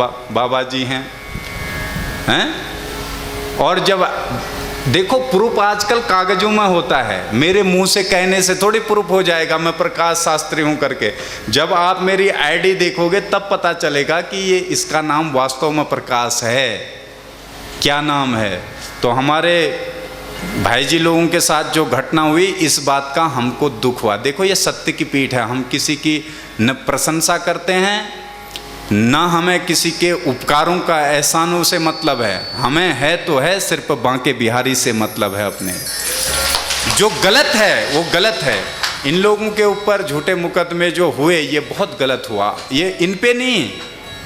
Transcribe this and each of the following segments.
बाबा जी हैं, और जब देखो प्रूफ आजकल कागजों में होता है, मेरे मुंह से कहने से थोड़ी प्रूफ हो जाएगा मैं प्रकाश शास्त्री हूं करके। जब आप मेरी आईडी देखोगे तब पता चलेगा कि ये इसका नाम वास्तव में प्रकाश है। क्या नाम है? तो हमारे भाई जी लोगों के साथ जो घटना हुई, इस बात का हमको दुख हुआ। देखो ये सत्य की पीठ है, हम किसी की न प्रशंसा करते हैं ना हमें किसी के उपकारों का एहसानों से मतलब है, हमें है तो है सिर्फ बांके बिहारी से मतलब है अपने। जो गलत है वो गलत है। इन लोगों के ऊपर झूठे मुकदमे जो हुए ये बहुत गलत हुआ, ये इन पे नहीं,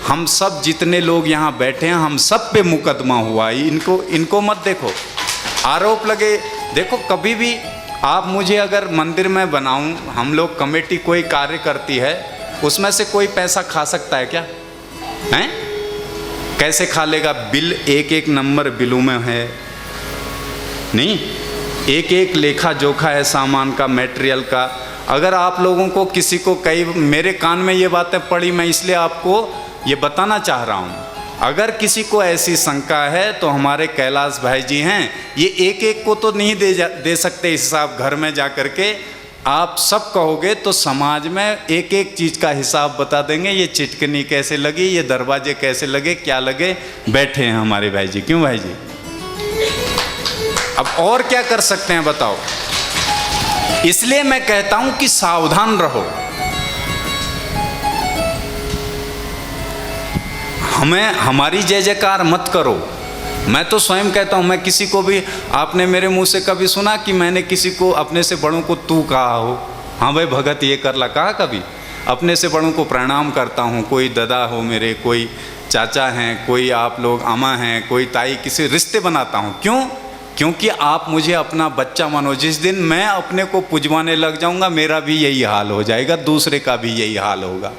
हम सब जितने लोग यहाँ बैठे हैं हम सब पे मुकदमा हुआ। इनको मत देखो, आरोप लगे। देखो कभी भी आप मुझे अगर मंदिर में बनाऊं, हम लोग कमेटी कोई कार्य करती है, उसमें से कोई पैसा खा सकता है क्या? हैं? कैसे खा लेगा? बिल एक एक नंबर बिलों में है, नहीं, एक एक लेखा जोखा है सामान का, मटेरियल का। अगर आप लोगों को किसी को कई, मेरे कान में ये बातें पड़ी, मैं इसलिए आपको ये बताना चाह रहा हूँ। अगर किसी को ऐसी शंका है तो हमारे कैलाश भाई जी हैं, ये एक एक को तो नहीं दे सकते हिसाब, घर में जा कर के आप सब कहोगे तो समाज में एक एक चीज़ का हिसाब बता देंगे। ये चिटकनी कैसे लगी, ये दरवाजे कैसे लगे, क्या लगे, बैठे हैं हमारे भाई जी। क्यों भाई जी? अब और क्या कर सकते हैं बताओ? इसलिए मैं कहता हूं कि सावधान रहो। हमें हमारी जय जयकार मत करो। मैं तो स्वयं कहता हूँ, मैं किसी को भी, आपने मेरे मुंह से कभी सुना कि मैंने किसी को अपने से बड़ों को तू कहा हो? हाँ भाई भगत ये कर ला, कहा कभी? अपने से बड़ों को प्रणाम करता हूँ, कोई दादा हो मेरे, कोई चाचा हैं, कोई आप लोग अम्मा हैं, कोई ताई, किसी रिश्ते बनाता हूँ। क्यों? क्योंकि आप मुझे अपना बच्चा मानो। जिस दिन मैं अपने को पुजवाने लग जाऊँगा मेरा भी यही हाल हो जाएगा, दूसरे का भी यही हाल होगा।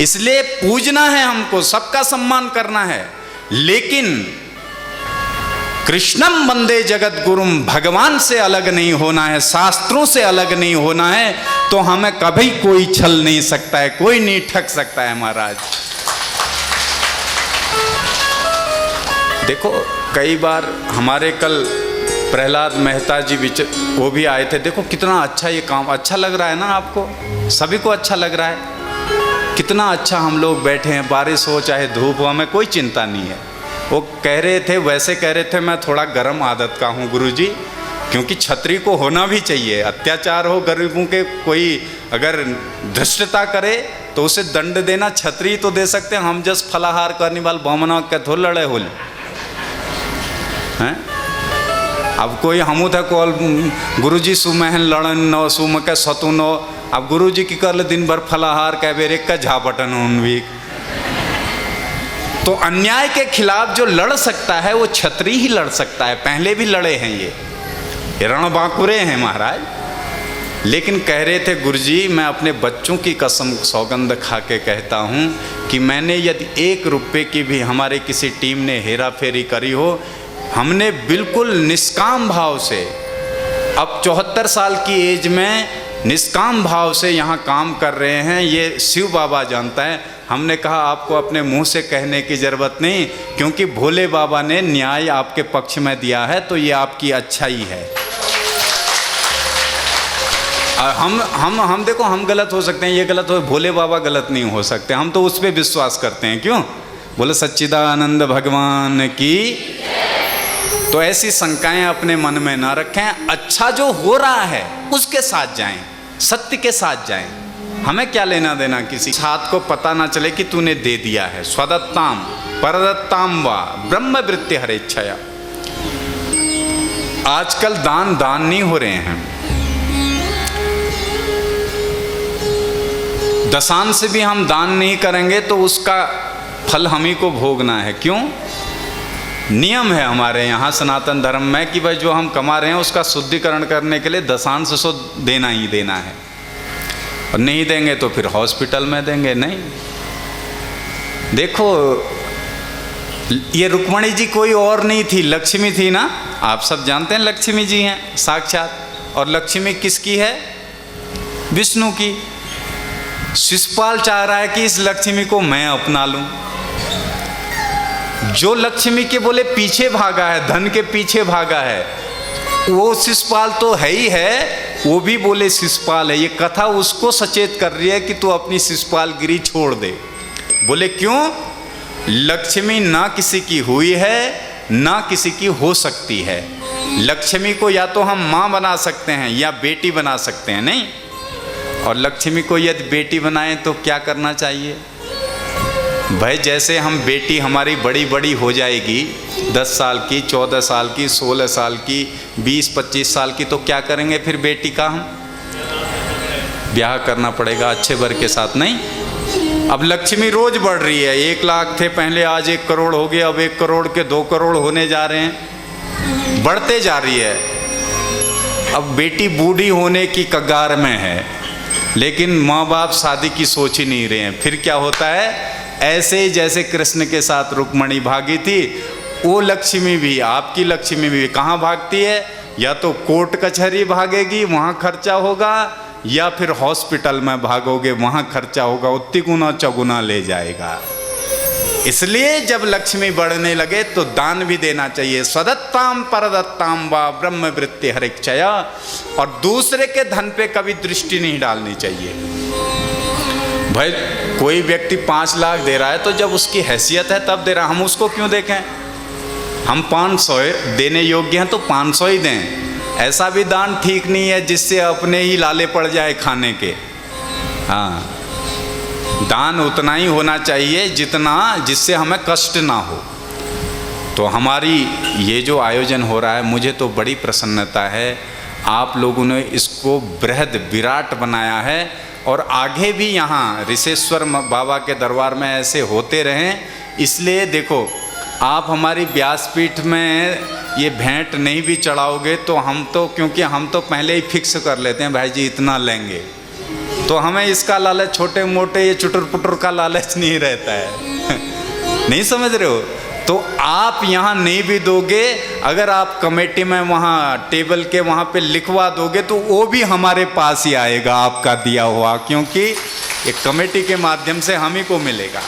इसलिए पूजना है हमको, सबका सम्मान करना है, लेकिन कृष्णम वंदे जगत गुरुम, भगवान से अलग नहीं होना है, शास्त्रों से अलग नहीं होना है, तो हमें कभी कोई छल नहीं सकता है, कोई नहीं ठग सकता है महाराज। देखो कई बार हमारे कल प्रहलाद मेहता जी वो भी आए थे। देखो कितना अच्छा ये काम, अच्छा लग रहा है ना आपको? सभी को अच्छा लग रहा है? कितना अच्छा हम लोग बैठे हैं, बारिश हो चाहे धूप हो, हमें कोई चिंता नहीं है। वो कह रहे थे, वैसे कह रहे थे, मैं थोड़ा गर्म आदत का हूँ गुरुजी, क्योंकि छतरी को होना भी चाहिए। अत्याचार हो गरीबों के, कोई अगर धृष्टता करे तो उसे दंड देना, छतरी तो दे सकते हैं हम। जस फलाहार करने वाल बामना के थो लड़े होल हैं। अब कोई हमू था कॉल गुरुजी सुमहन लड़न नो सुम के सतु नो, अब गुरुजी की कर ले दिन भर फलाहार कह बेरे का झापटन उनवी। तो अन्याय के खिलाफ जो लड़ सकता है वो छतरी ही लड़ सकता है। पहले भी लड़े हैं ये रणबांकुरे हैं महाराज। लेकिन कह रहे थे गुरुजी, मैं अपने बच्चों की कसम सौगंध खा के कहता हूँ कि मैंने यदि 1 रुपये की भी हमारे किसी टीम ने हेरा फेरी करी हो, हमने बिल्कुल निष्काम भाव से, अब 74 साल की एज में निष्काम भाव से यहाँ काम कर रहे हैं, ये शिव बाबा जानता है। हमने कहा आपको अपने मुंह से कहने की ज़रूरत नहीं, क्योंकि भोले बाबा ने न्याय आपके पक्ष में दिया है, तो ये आपकी अच्छाई है। हम देखो, हम गलत हो सकते हैं, ये गलत हो, भोले बाबा गलत नहीं हो सकते। हम तो उस पर विश्वास करते हैं। क्यों? बोले सच्चिदानंद भगवान की। तो ऐसी शंकाएं अपने मन में ना रखें। अच्छा जो हो रहा है उसके साथ जाएं, सत्य के साथ जाएं। हमें क्या लेना देना किसी छात्र को पता ना चले कि तूने दे दिया है। स्वदत्ताम परदत्ताम वा ब्रह्म वृत्ति हरेच्छया। आजकल दान नहीं हो रहे हैं। दशांश भी हम दान नहीं करेंगे तो उसका फल हम ही को भोगना है। क्यों? नियम है हमारे यहाँ सनातन धर्म में कि भाई जो हम कमा रहे हैं उसका शुद्धिकरण करने के लिए दशांश सो देना ही देना है, और नहीं देंगे तो फिर हॉस्पिटल में देंगे। नहीं, देखो ये रुक्मणी जी कोई और नहीं थी, लक्ष्मी थी ना। आप सब जानते हैं लक्ष्मी जी हैं साक्षात। और लक्ष्मी किसकी है? विष्णु की। शिशुपाल चाह रहा है कि इस लक्ष्मी को मैं अपना लूं। जो लक्ष्मी के बोले पीछे भागा है, धन के पीछे भागा है, वो शिषपाल तो है ही है, वो भी बोले शिषपाल है। ये कथा उसको सचेत कर रही है कि तू अपनी शिषपालगिरी छोड़ दे। बोले क्यों? लक्ष्मी ना किसी की हुई है ना किसी की हो सकती है। लक्ष्मी को या तो हम माँ बना सकते हैं या बेटी बना सकते हैं, नहीं? और लक्ष्मी को यदि बेटी बनाएं तो क्या करना चाहिए भाई? जैसे हम बेटी हमारी बड़ी बड़ी हो जाएगी, 10 साल की, 14 साल की, 16 साल की, 20-25 साल की, तो क्या करेंगे फिर बेटी का? हम ब्याह करना पड़ेगा अच्छे वर के साथ, नहीं? अब लक्ष्मी रोज बढ़ रही है, 1 लाख थे पहले, आज 1 करोड़ हो गए, अब 1 करोड़ के 2 करोड़ होने जा रहे हैं, बढ़ते जा रही है। अब बेटी बूढ़ी होने की कगार में है, लेकिन माँ बाप शादी की सोच ही नहीं रहे हैं। फिर क्या होता है? ऐसे ही जैसे कृष्ण के साथ रुक्मणी भागी थी, वो लक्ष्मी भी, आपकी लक्ष्मी भी कहाँ भागती है? या तो कोर्ट कचहरी भागेगी, वहाँ खर्चा होगा, या फिर हॉस्पिटल में भागोगे, वहाँ खर्चा होगा, उतनी गुना चौगुना ले जाएगा। इसलिए जब लक्ष्मी बढ़ने लगे तो दान भी देना चाहिए। स्वदत्ताम परदत्ताम वा ब्रह्म वृत्ति हरिक्षया, और दूसरे के धन पे कभी दृष्टि नहीं डालनी चाहिए। भाई कोई व्यक्ति 5 लाख दे रहा है तो जब उसकी हैसियत है तब दे रहा, हम उसको क्यों देखें? हम 500 देने योग्य हैं तो 500 ही दें। ऐसा भी दान ठीक नहीं है जिससे अपने ही लाले पड़ जाए खाने के। हाँ, दान उतना ही होना चाहिए जितना जिससे हमें कष्ट ना हो। तो हमारी ये जो आयोजन हो रहा है, मुझे तो बड़ी प्रसन्नता है। आप लोगों ने इसको बृहद विराट बनाया है, और आगे भी यहाँ ऋषेश्वर बाबा के दरबार में ऐसे होते रहें। इसलिए देखो, आप हमारी व्यासपीठ में ये भेंट नहीं भी चढ़ाओगे तो हम तो, क्योंकि हम तो पहले ही फिक्स कर लेते हैं भाई जी इतना लेंगे, तो हमें इसका लालच, छोटे मोटे ये चुटुर पुटुर का लालच नहीं रहता है। नहीं समझ रहे हो? तो आप यहाँ नहीं भी दोगे, अगर आप कमेटी में वहाँ टेबल के वहाँ पे लिखवा दोगे तो वो भी हमारे पास ही आएगा आपका दिया हुआ, क्योंकि ये कमेटी के माध्यम से हम ही को मिलेगा।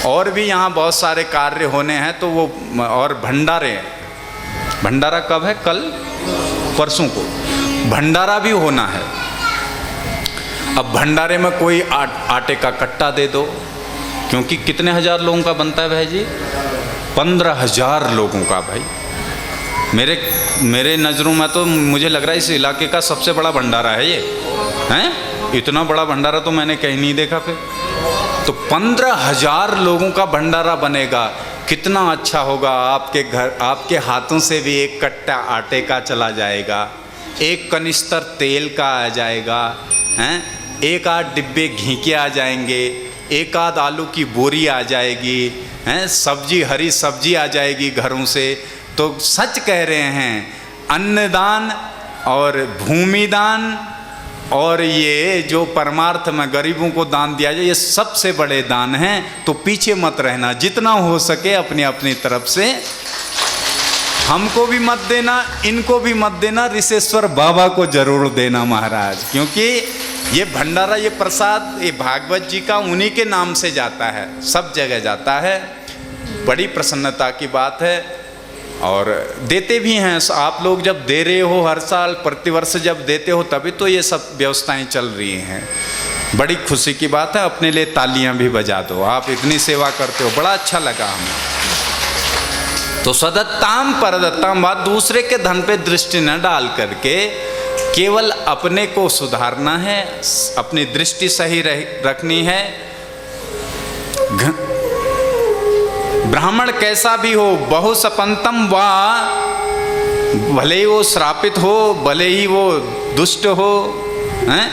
और भी यहाँ बहुत सारे कार्य होने हैं, तो वो, और भंडारे, भंडारा कब है? कल परसों को भंडारा भी होना है। अब भंडारे में कोई आटे का कट्टा दे दो, क्योंकि कितने हजार लोगों का बनता है भाई जी? 15,000 लोगों का। भाई मेरे नज़रों में तो मुझे लग रहा है इस इलाके का सबसे बड़ा भंडारा है ये, हैं? इतना बड़ा भंडारा तो मैंने कहीं नहीं देखा। फिर तो 15,000 लोगों का भंडारा बनेगा, कितना अच्छा होगा। आपके घर, आपके हाथों से भी 1 कट्टा आटे का चला जाएगा, 1 कनिस्तर तेल का आ जाएगा, हैं? 1 आध डिब्बे घी के आ जाएंगे, 1 आध आलू की बोरी आ जाएगी, हैं? सब्जी, हरी सब्जी आ जाएगी घरों से। तो सच कह रहे हैं, अन्नदान और भूमि दान और ये जो परमार्थ में गरीबों को दान दिया जाए, ये सबसे बड़े दान हैं। तो पीछे मत रहना, जितना हो सके अपनी अपनी तरफ से। हमको भी मत देना, इनको भी मत देना, ऋषेश्वर बाबा को जरूर देना महाराज, क्योंकि ये भंडारा, ये प्रसाद, ये भागवत जी का उन्हीं के नाम से जाता है, सब जगह जाता है। बड़ी प्रसन्नता की बात है, और देते भी हैं आप लोग। जब दे रहे हो हर साल, प्रतिवर्ष जब देते हो, तभी तो ये सब व्यवस्थाएं चल रही हैं। बड़ी खुशी की बात है। अपने लिए तालियां भी बजा दो, आप इतनी सेवा करते हो, बड़ा अच्छा लगा हमें। तो सदत्ताम परदत्ताम, बात दूसरे के धन पे दृष्टि न डाल करके केवल अपने को सुधारना है, अपनी दृष्टि सही रखनी है। ब्राह्मण कैसा भी हो, बहु सपंतम वा, भले ही वो श्रापित हो, भले ही वो दुष्ट हो, हैं?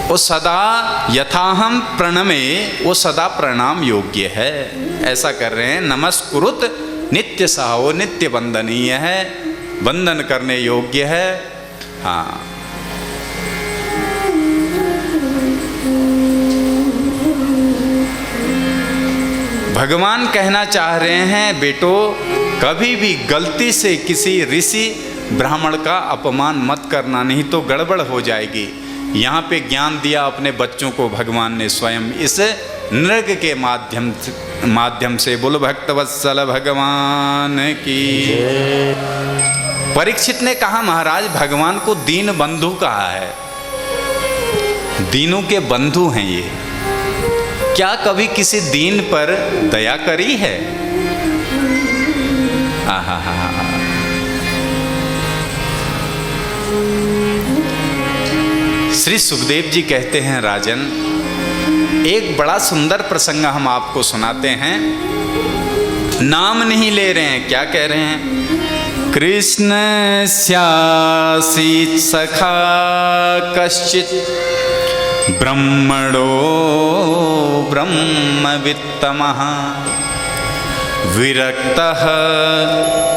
वो सदा यथाहम प्रणमे, वो सदा प्रणाम योग्य है। ऐसा कर रहे हैं। नमस्कुरुत नित्य सह, वो नित्य वंदनीय है, वंदन करने योग्य है। हाँ, भगवान कहना चाह रहे हैं, बेटो कभी भी गलती से किसी ऋषि ब्राह्मण का अपमान मत करना, नहीं तो गड़बड़ हो जाएगी। यहाँ पे ज्ञान दिया अपने बच्चों को भगवान ने स्वयं इस नृग के माध्यम से। बोलो भक्तवत्सल भगवान की। परीक्षित ने कहा महाराज भगवान को दीन बंधु कहा है, दीनों के बंधु हैं ये, क्या कभी किसी दीन पर दया करी है? आहा हा हा। श्री सुखदेव जी कहते हैं राजन, एक बड़ा सुंदर प्रसंग हम आपको सुनाते हैं। नाम नहीं ले रहे हैं, क्या कह रहे हैं? कृष्ण स्यासीत सखा कश्चित ब्रह्मणो ब्रह्मवित्तमः विरक्तः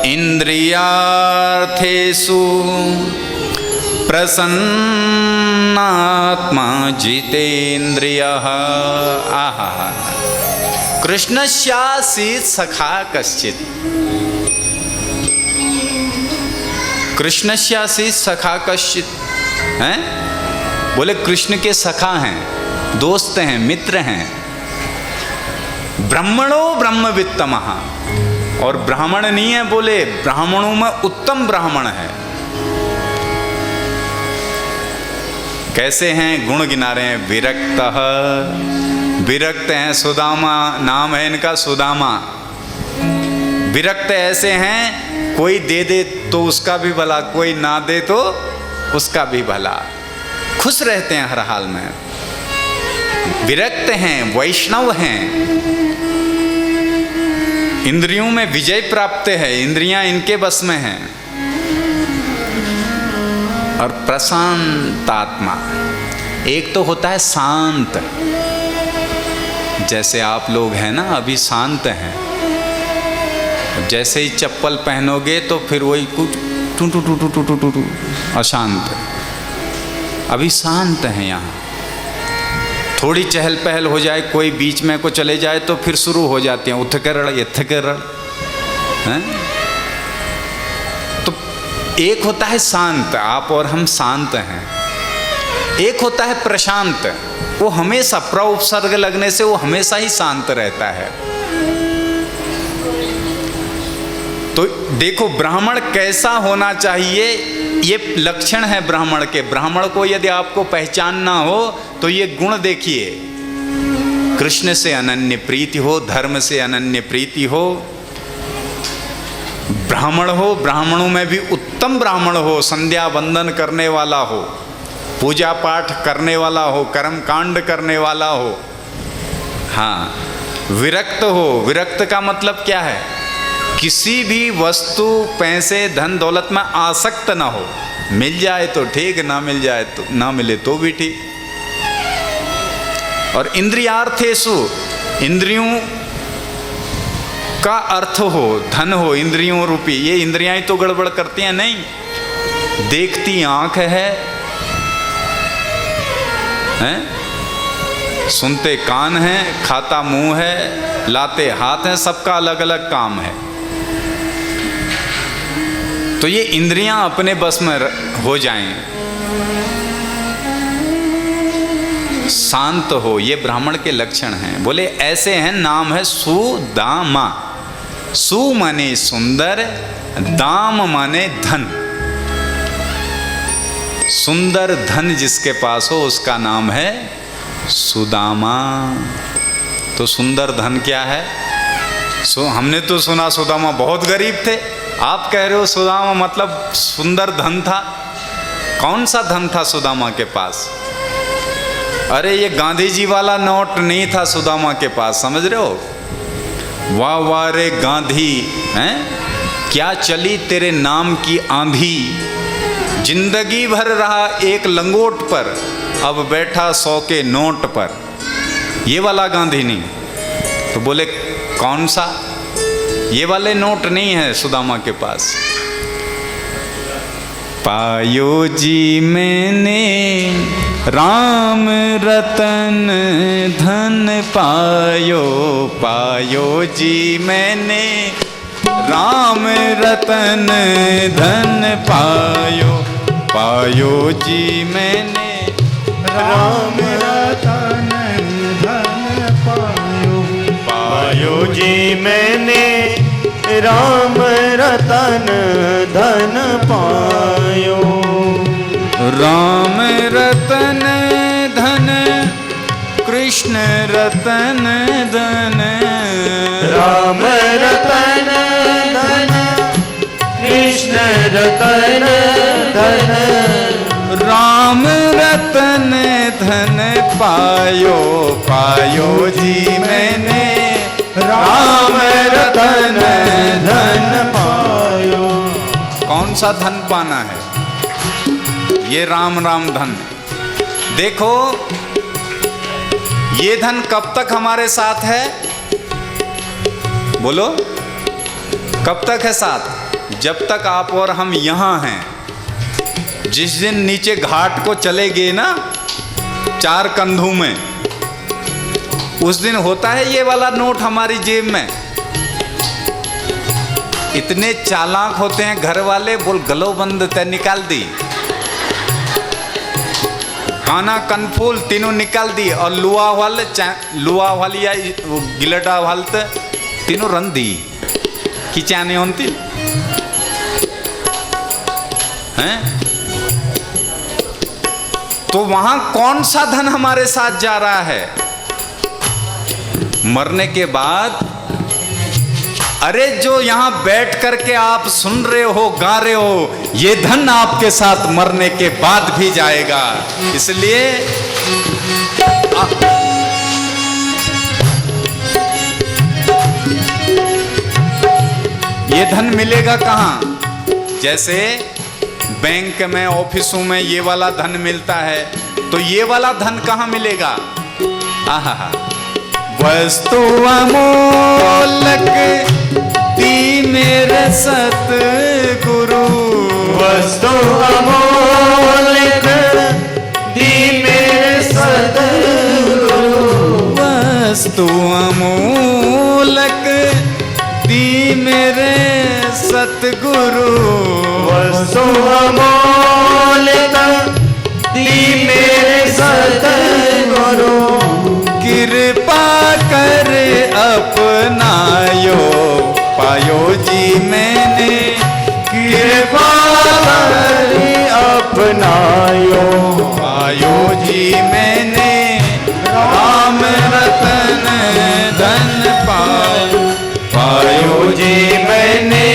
इंद्रियार्थेषु प्रसन्नात्मा जितेन्द्रियः। आहा। कृष्णस्यासीत् सखा कश्चित्। कृष्णस्यासीत् सखा कश्चित् हैं? बोले कृष्ण के सखा हैं, दोस्त हैं, मित्र हैं। ब्राह्मणो ब्रह्मवित्तमः, और ब्राह्मण नहीं है, बोले ब्राह्मणों में उत्तम ब्राह्मण है। कैसे हैं? गुण गिना रहे हैं। विरक्तः, विरक्त हैं। सुदामा नाम है इनका, सुदामा। विरक्त ऐसे हैं, कोई दे दे तो उसका भी भला, कोई ना दे तो उसका भी भला, खुश रहते हैं हर हाल में। विरक्त हैं, वैष्णव हैं, इंद्रियों में विजय प्राप्त है, इंद्रियां इनके बस में हैं। और प्रशांत आत्मा, एक तो होता है शांत, जैसे आप लोग हैं ना अभी शांत हैं, जैसे ही चप्पल पहनोगे तो फिर वही कुछ टू टू टू टू टू टू टू अशांत। अभी शांत हैं यहाँ, थोड़ी चहल पहल हो जाए, कोई बीच में को चले जाए तो फिर शुरू हो जाते हैं उथकरड़ यथकरड़। तो एक होता है शांत, आप और हम शांत हैं। एक होता है प्रशांत, वो हमेशा प्र उपसर्ग लगने से वो हमेशा ही शांत रहता है। तो देखो ब्राह्मण कैसा होना चाहिए, ये लक्षण है ब्राह्मण के। ब्राह्मण को यदि आपको पहचानना हो तो ये गुण देखिए। कृष्ण से अनन्य प्रीति हो, धर्म से अनन्य प्रीति हो, ब्राह्मण हो, ब्राह्मणों में भी उत्तम ब्राह्मण हो, संध्या वंदन करने वाला हो, पूजा पाठ करने वाला हो, कर्म कांड करने वाला हो। हाँ, विरक्त हो। विरक्त का मतलब क्या है? किसी भी वस्तु, पैसे, धन दौलत में आसक्त ना हो। मिल जाए तो ठीक, ना मिल जाए तो ना मिले तो भी ठीक। और इंद्रियार्थेषु, इंद्रियों का अर्थ हो, धन हो, इंद्रियों रूपी। ये इंद्रियां ही तो गड़बड़ करती हैं। नहीं, देखती आंख है, हैं? सुनते कान हैं, खाता मुंह है, लाते हाथ हैं, सबका अलग अलग काम है। तो ये इंद्रियां अपने बस में हो जाएं, शांत हो, ये ब्राह्मण के लक्षण हैं। बोले ऐसे हैं, नाम है सुदामा। सु माने सुंदर, दाम माने धन। सुंदर धन जिसके पास हो उसका नाम है सुदामा। तो सुंदर धन क्या है? हमने तो सुना सुदामा बहुत गरीब थे, आप कह रहे हो सुदामा मतलब सुंदर धन था। कौन सा धन था सुदामा के पास? अरे ये गांधी जी वाला नोट नहीं था सुदामा के पास, समझ रहे हो? वाह वाह रे गांधी, हैं? क्या चली तेरे नाम की आंधी, जिंदगी भर रहा एक लंगोट पर, अब बैठा 100 के नोट पर। ये वाला गांधी नहीं। तो बोले कौन सा? ये वाले नोट नहीं है सुदामा के पास। पायो जी मैंने राम रतन धन पायो, पायो जी मैंने राम रतन धन पायो, पायो जी मैंने राम रतन धन पायो। पायो जी मैंने राम रतन धन पायो। राम रतन धन कृष्ण रतन धन। राम रतन धन कृष्ण रतन धन। राम रतन धन पायो पायो जी मैंने राम रतन धन पायो। कौन सा धन पाना है? ये राम राम धन। देखो ये धन कब तक हमारे साथ है? बोलो कब तक है साथ? जब तक आप और हम यहां हैं। जिस दिन नीचे घाट को चले गए ना चार कंधों में, उस दिन होता है ये वाला नोट हमारी जेब में। इतने चालाक होते हैं घर वाले, बोल गलो बंद तय निकाल दी, खाना कनफूल तीनों निकाल दी, और लुआ वाल या गिलटा वाल तीनों रन दी कि चाने होती हैं। तो वहां कौन सा धन हमारे साथ जा रहा है? मरने के बाद, अरे जो यहां बैठ करके आप सुन रहे हो, गा रहे हो, ये धन आपके साथ मरने के बाद भी जाएगा। इसलिए ये धन मिलेगा कहां? जैसे बैंक में, ऑफिसों में ये वाला धन मिलता है, तो ये वाला धन कहां मिलेगा? आहा, वस्तु अमोलक दी मेरे सतगुरु। वस्तु अमोलक दी मेरे सतगुरु। वस्तु अमोलक दी मेरे सतगुरु। वस्तु अमोलक दी मेरे सतगुरु। कृपा कर अपनायो पायो जी मैंने। कृपा कर अपनायो पायो जी मैंने राम रतन धन पायो। पायो जी मैंने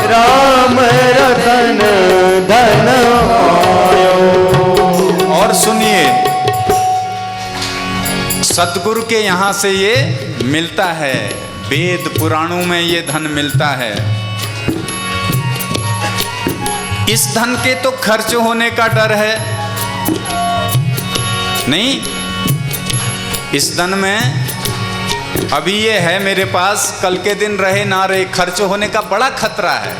राम रतन धन पायो। और सुनिए, सतगुरु के यहाँ से ये मिलता है, वेद पुराणों में ये धन मिलता है। इस धन के तो खर्च होने का डर है नहीं। इस धन में अभी ये है मेरे पास, कल के दिन रहे ना रहे, खर्च होने का बड़ा खतरा है।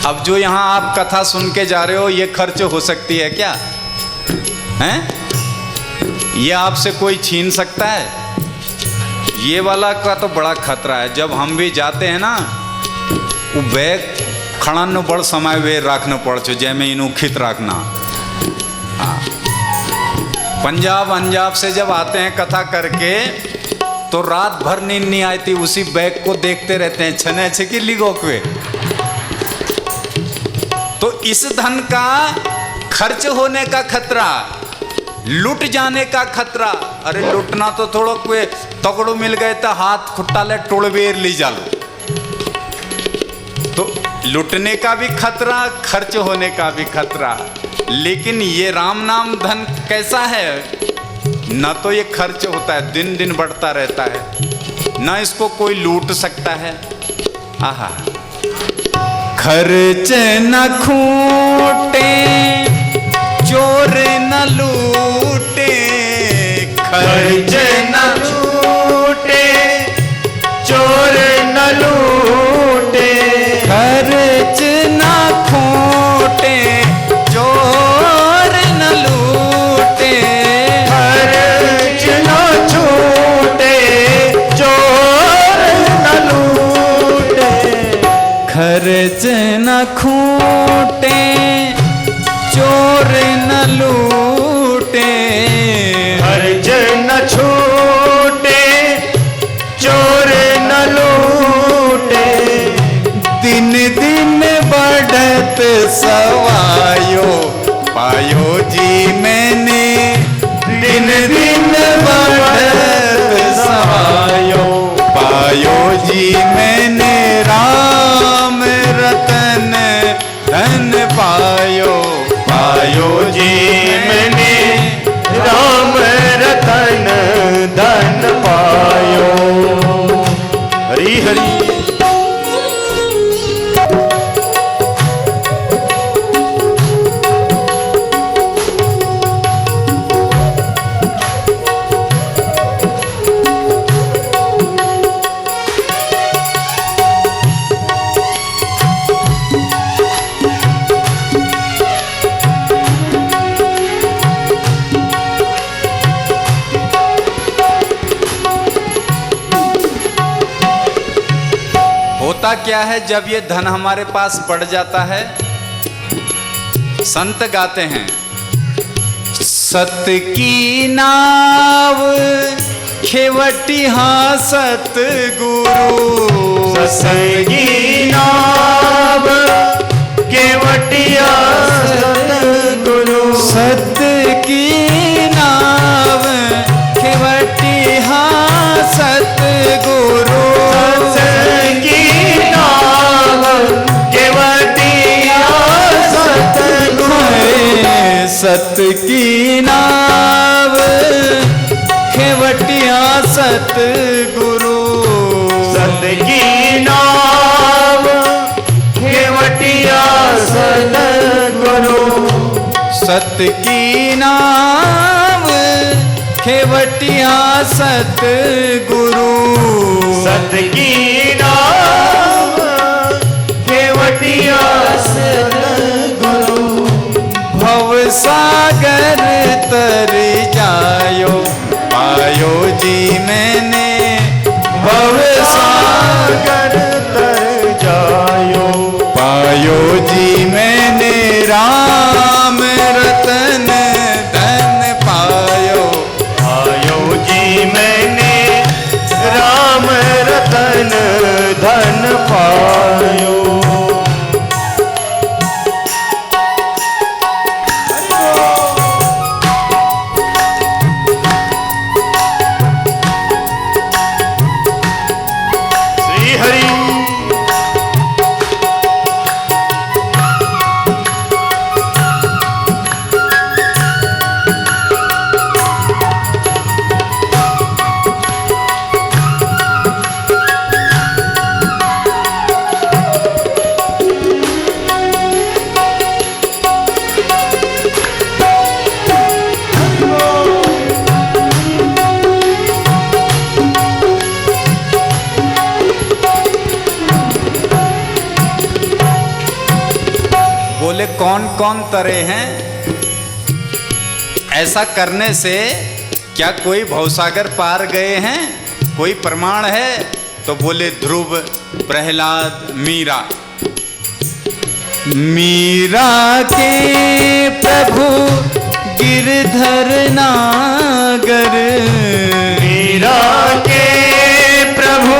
अब जो यहाँ आप कथा सुन के जा रहे हो, ये खर्च हो सकती है क्या? हैं? ये आपसे कोई छीन सकता है? ये वाला का तो बड़ा खतरा है। जब हम भी जाते हैं ना, वो बैग खड़ा न बड़ समय वे रखना पड़ छो, जैमें इनू खित रखना। पंजाब से जब आते हैं कथा करके, तो रात भर नींद नहीं आती, उसी बैग को देखते रहते हैं, छने छकी लिगोकवे। तो इस धन का खर्च होने का खतरा, लुट जाने का खतरा। अरे लुटना तो थोड़ा कोई तगड़ो मिल गए तो हाथ खुट्टा ले टोड़बेर ली जालो। तो लुटने का भी खतरा, खर्च होने का भी खतरा। लेकिन ये राम नाम धन कैसा है? न तो ये खर्च होता है, दिन दिन बढ़ता रहता है, न इसको कोई लूट सकता है। आहा, खर्च न खूटे चोर न लूटे। खर्च न छूटे चोर न लूटे। खर्च न खूटे चोर न लूटे। खर्च न छूटे चोर न लूटे। खर्च न खूटे चोर न लूटे। खर्च न छूटे जी मैंने राम रतन धन पायो, पायो जी मैंने राम रतन धन पायो। हरि हरि। होता क्या है जब ये धन हमारे पास पड़ जाता है, संत गाते हैं, सत की नाव खेवटी हाँ सतगुरु, सत की नाव केवटिया सतगुरु, सत की नाव खेवटी हाँ सतगुरु, सत की नाव खेवटिया सतगुरु, सत की नाव खेवटिया सतगुरु, सत की नाव खेवटिया सतगुरु, सत की नाव खेवटिया सतगुरु, भव सागर तर जायो, पायो जी मैंने भव सागर तर जायो, पायो जी मैंने राम रतन धन पायो, पायो जी मैंने राम रतन धन पायो। बोले कौन कौन तरे हैं, ऐसा करने से क्या कोई भवसागर पार गए हैं, कोई प्रमाण है? तो बोले ध्रुव, प्रहलाद, मीरा। मीरा के प्रभु गिरधर नागर, मीरा के प्रभु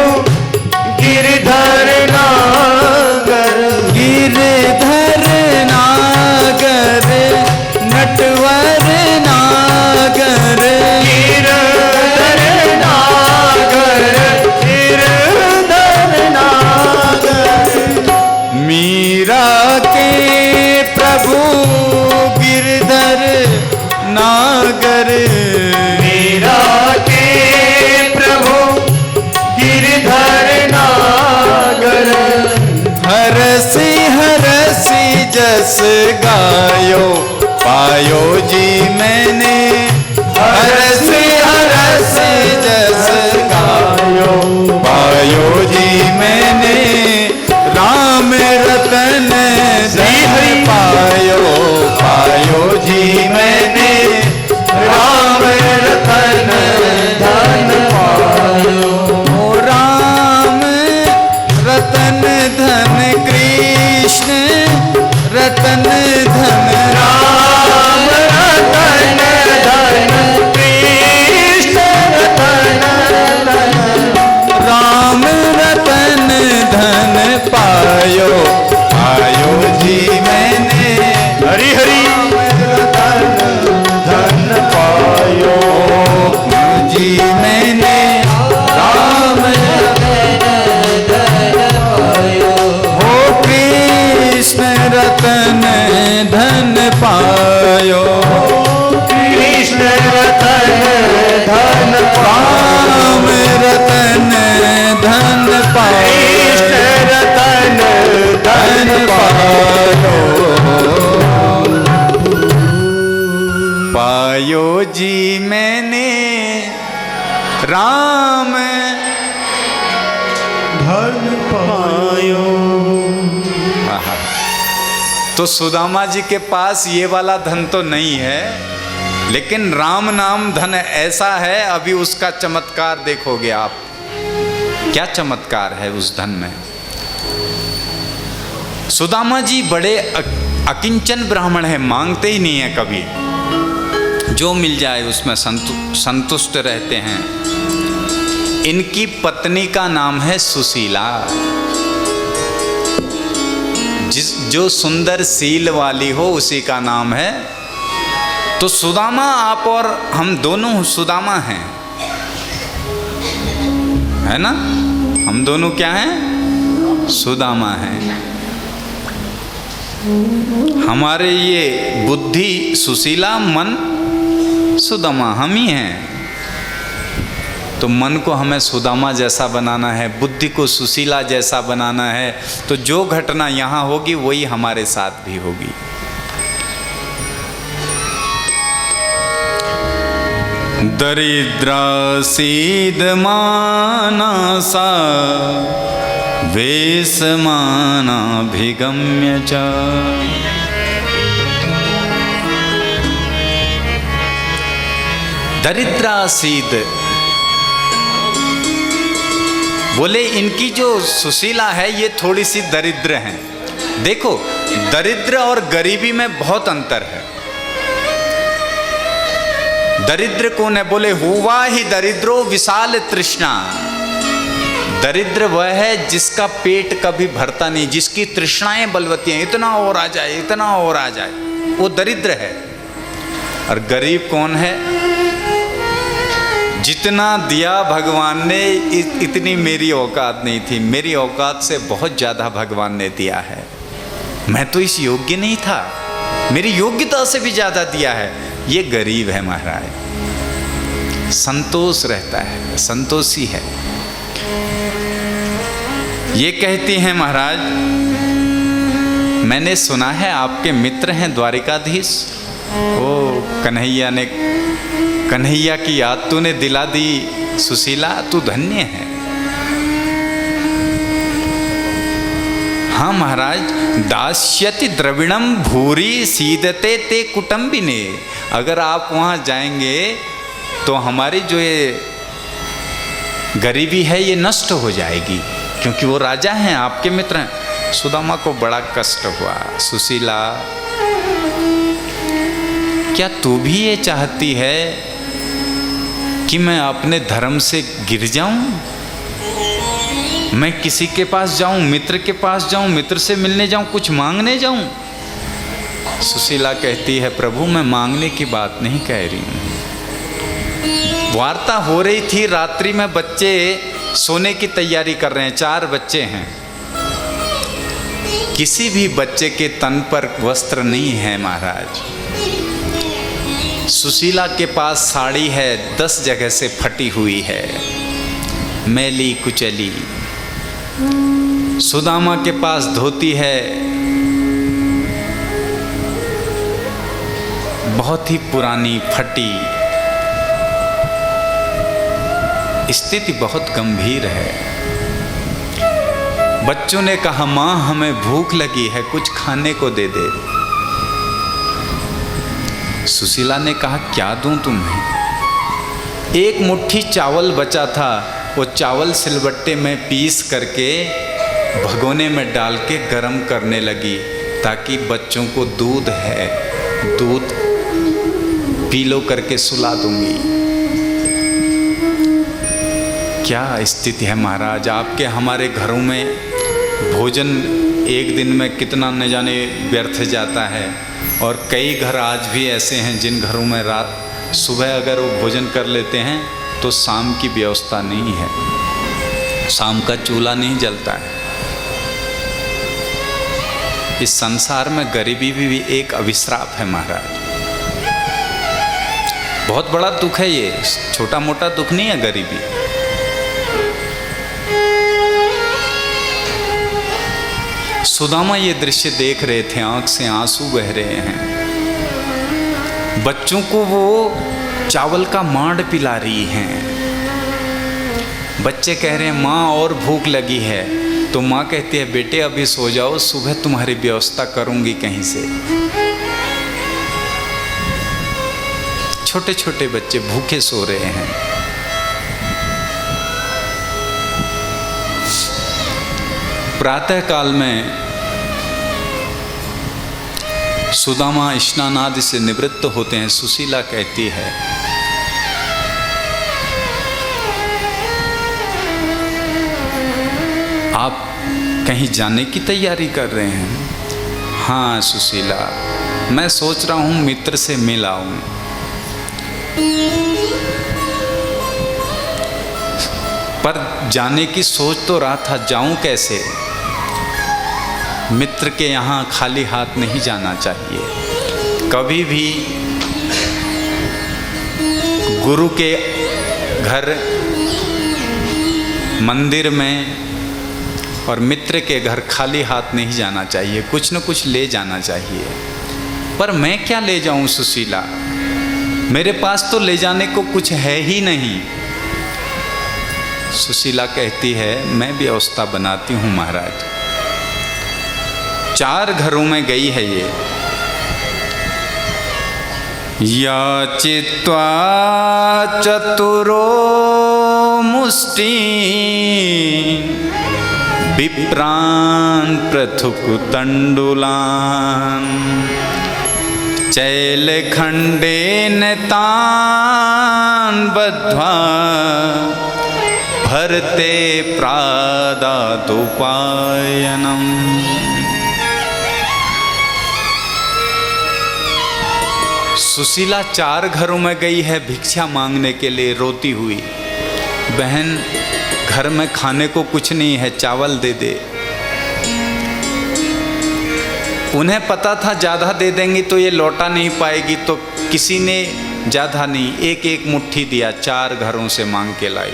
गिरधर नागर, गिरधर नागर, नटवर नागर, गिरधर नागर, गिरधर नागर, मीरा के प्रभु गिरधर नागर, मीरा के प्रभु गिरधर नागर, हरसी हरसी जस गायो, पायो जी मैंने हरसी हरसी जस गायो, पायो जी मैंने राम रतन धन पायो, पायो जी मैंने राम रतन धन पायो, ओ राम रतन धन कृष्ण रतन धन, राम रतन धन कृष्ण रतन धन, राम रतन धन पायो, पायो जी मैंने हरि हरि धन पायो, जी मैंने राम धन पायो। आहा। तो सुदामा जी के पास ये वाला धन तो नहीं है, लेकिन राम नाम धन ऐसा है, अभी उसका चमत्कार देखोगे आप। क्या चमत्कार है उस धन में। सुदामा जी बड़े अकिंचन ब्राह्मण है, मांगते ही नहीं है कभी, जो मिल जाए उसमें संतुष्ट रहते हैं। इनकी पत्नी का नाम है सुशीला। जो सुंदर सील वाली हो उसी का नाम है। तो सुदामा, आप और हम दोनों सुदामा हैं, है ना। हम दोनों क्या हैं? सुदामा हैं। हमारे ये बुद्धि सुशीला, मन सुदामा, हम ही हैं। तो मन को हमें सुदामा जैसा बनाना है, बुद्धि को सुशीला जैसा बनाना है। तो जो घटना यहाँ होगी वही हमारे साथ भी होगी। दरिद्रा सीद मानसा वेशमानाभिगम्य च। दरिद्रा सीद बोले, इनकी जो सुशीला है ये थोड़ी सी दरिद्र हैं। देखो, दरिद्र और गरीबी में बहुत अंतर है। दरिद्र कौन है? बोले हुआ ही दरिद्रो विशाल तृष्णा। दरिद्र वह है जिसका पेट कभी भरता नहीं, जिसकी तृष्णाएं बलवती हैं, इतना और आ जाए, इतना और आ जाए, वो दरिद्र है। और गरीब कौन है? जितना दिया भगवान ने, इतनी मेरी औकात नहीं थी, मेरी औकात से बहुत ज़्यादा भगवान ने दिया है। मैं तो इस योग्य नहीं था, मेरी योग्यता से भी ज़्यादा दिया है। ये गरीब है महाराज, संतोष रहता है, संतोषी है। ये कहती हैं महाराज, मैंने सुना है आपके मित्र हैं द्वारिकाधीश। ओ कन्हैया की याद तूने दिला दी सुशीला, तू धन्य है। हाँ महाराज, दास्यति द्रविणम भूरी सीदते ते कुटुंबिने। अगर आप वहाँ जाएंगे तो हमारी जो ये गरीबी है ये नष्ट हो जाएगी, क्योंकि वो राजा हैं, आपके मित्र हैं। सुदामा को बड़ा कष्ट हुआ। सुशीला, क्या तू भी ये चाहती है कि मैं अपने धर्म से गिर जाऊं? मैं किसी के पास जाऊं, मित्र के पास जाऊं, मित्र से मिलने जाऊं, कुछ मांगने जाऊं? सुशीला कहती है, प्रभु मैं मांगने की बात नहीं कह रही हूं। वार्ता हो रही थी, रात्रि में बच्चे सोने की तैयारी कर रहे हैं, 4 बच्चे हैं। किसी भी बच्चे के तन पर वस्त्र नहीं है महाराज। सुशीला के पास साड़ी है, 10 जगह से फटी हुई है, मैली कुचली। सुदामा के पास धोती है, बहुत ही पुरानी फटी। स्थिति बहुत गंभीर है। बच्चों ने कहा, माँ हमें भूख लगी है, कुछ खाने को दे दे। सुशीला ने कहा, क्या दूं तुम्हें? एक मुट्ठी चावल बचा था, वो चावल सिलबट्टे में पीस करके भगोने में डाल के गरम करने लगी, ताकि बच्चों को दूध है, दूध पी लो करके सुला दूंगी। क्या स्थिति है महाराज, आपके हमारे घरों में भोजन एक दिन में कितना न जाने व्यर्थ जाता है। और कई घर आज भी ऐसे हैं जिन घरों में रात सुबह अगर वो भोजन कर लेते हैं तो शाम की व्यवस्था नहीं है, शाम का चूल्हा नहीं जलता है। इस संसार में गरीबी भी एक अभिश्राप है महाराज, बहुत बड़ा दुख है ये, छोटा मोटा दुख नहीं है गरीबी। सुदामा ये दृश्य देख रहे थे, आंख से आंसू बह रहे हैं। बच्चों को वो चावल का मांड पिला रही हैं, बच्चे कह रहे हैं माँ और भूख लगी है, तो माँ कहती है बेटे अभी सो जाओ, सुबह तुम्हारी व्यवस्था करूँगी कहीं से। छोटे छोटे बच्चे भूखे सो रहे हैं। प्रातः काल में सुदामा स्नान आदि से निवृत्त होते हैं। सुशीला कहती है आप कहीं जाने की तैयारी कर रहे हैं? हाँ सुशीला, मैं सोच रहा हूँ मित्र से मिल आऊं। पर जाने की सोच तो रहा था, जाऊं कैसे? मित्र के यहाँ खाली हाथ नहीं जाना चाहिए। कभी भी गुरु के घर, मंदिर में और मित्र के घर खाली हाथ नहीं जाना चाहिए, कुछ न कुछ ले जाना चाहिए। पर मैं क्या ले जाऊं सुशीला, मेरे पास तो ले जाने को कुछ है ही नहीं। सुशीला कहती है मैं भी व्यवस्था बनाती हूँ महाराज। 4 घरों में गई है ये। याचित्वा चतुरो मुष्टि विप्रान् पृथुकतण्डुलान् चैलखण्डेन तान् बद्ध्वा भरते प्रादादुपायनम्। सुशीला 4 घरों में गई है भिक्षा मांगने के लिए, रोती हुई। बहन घर में खाने को कुछ नहीं है, चावल दे दे। उन्हें पता था ज़्यादा दे देंगी तो ये लौटा नहीं पाएगी, तो किसी ने ज़्यादा नहीं, एक एक मुट्ठी दिया। 4 घरों से मांग के लाई।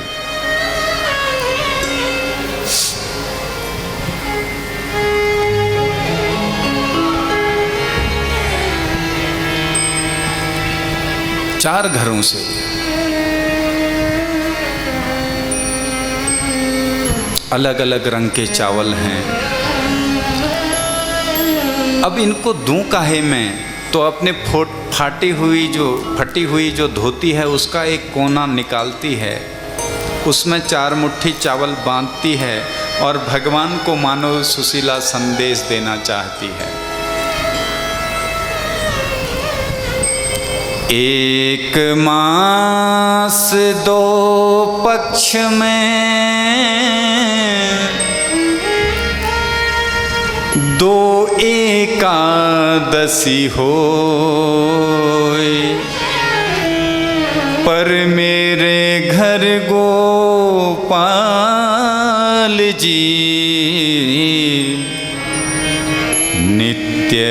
चार घरों से अलग अलग रंग के चावल हैं। अब इनको दूं काहे मैं? तो अपने फटी हुई जो धोती है उसका एक कोना निकालती है, उसमें 4 मुट्ठी चावल बांधती है और भगवान को मानो सुशीला संदेश देना चाहती है। एक मास 2 पक्ष में 2 एकादशी होय, पर मेरे घर गोपाल जी नित्य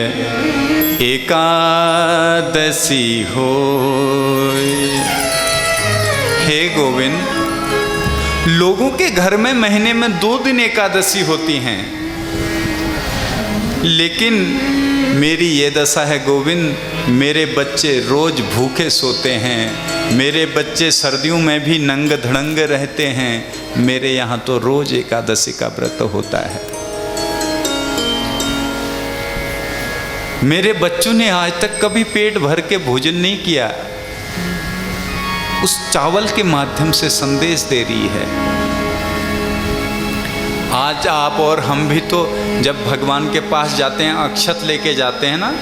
एकादशी होय। हे गोविंद, लोगों के घर में महीने में 2 दिन एकादशी होती हैं, लेकिन मेरी ये दशा है गोविंद, मेरे बच्चे रोज भूखे सोते हैं, मेरे बच्चे सर्दियों में भी नंग धड़ंग रहते हैं, मेरे यहाँ तो रोज एकादशी का व्रत होता है। मेरे बच्चों ने आज तक कभी पेट भर के भोजन नहीं किया। उस चावल के माध्यम से संदेश दे रही है। आज आप और हम भी तो जब भगवान के पास जाते हैं, अक्षत लेके जाते हैं ना,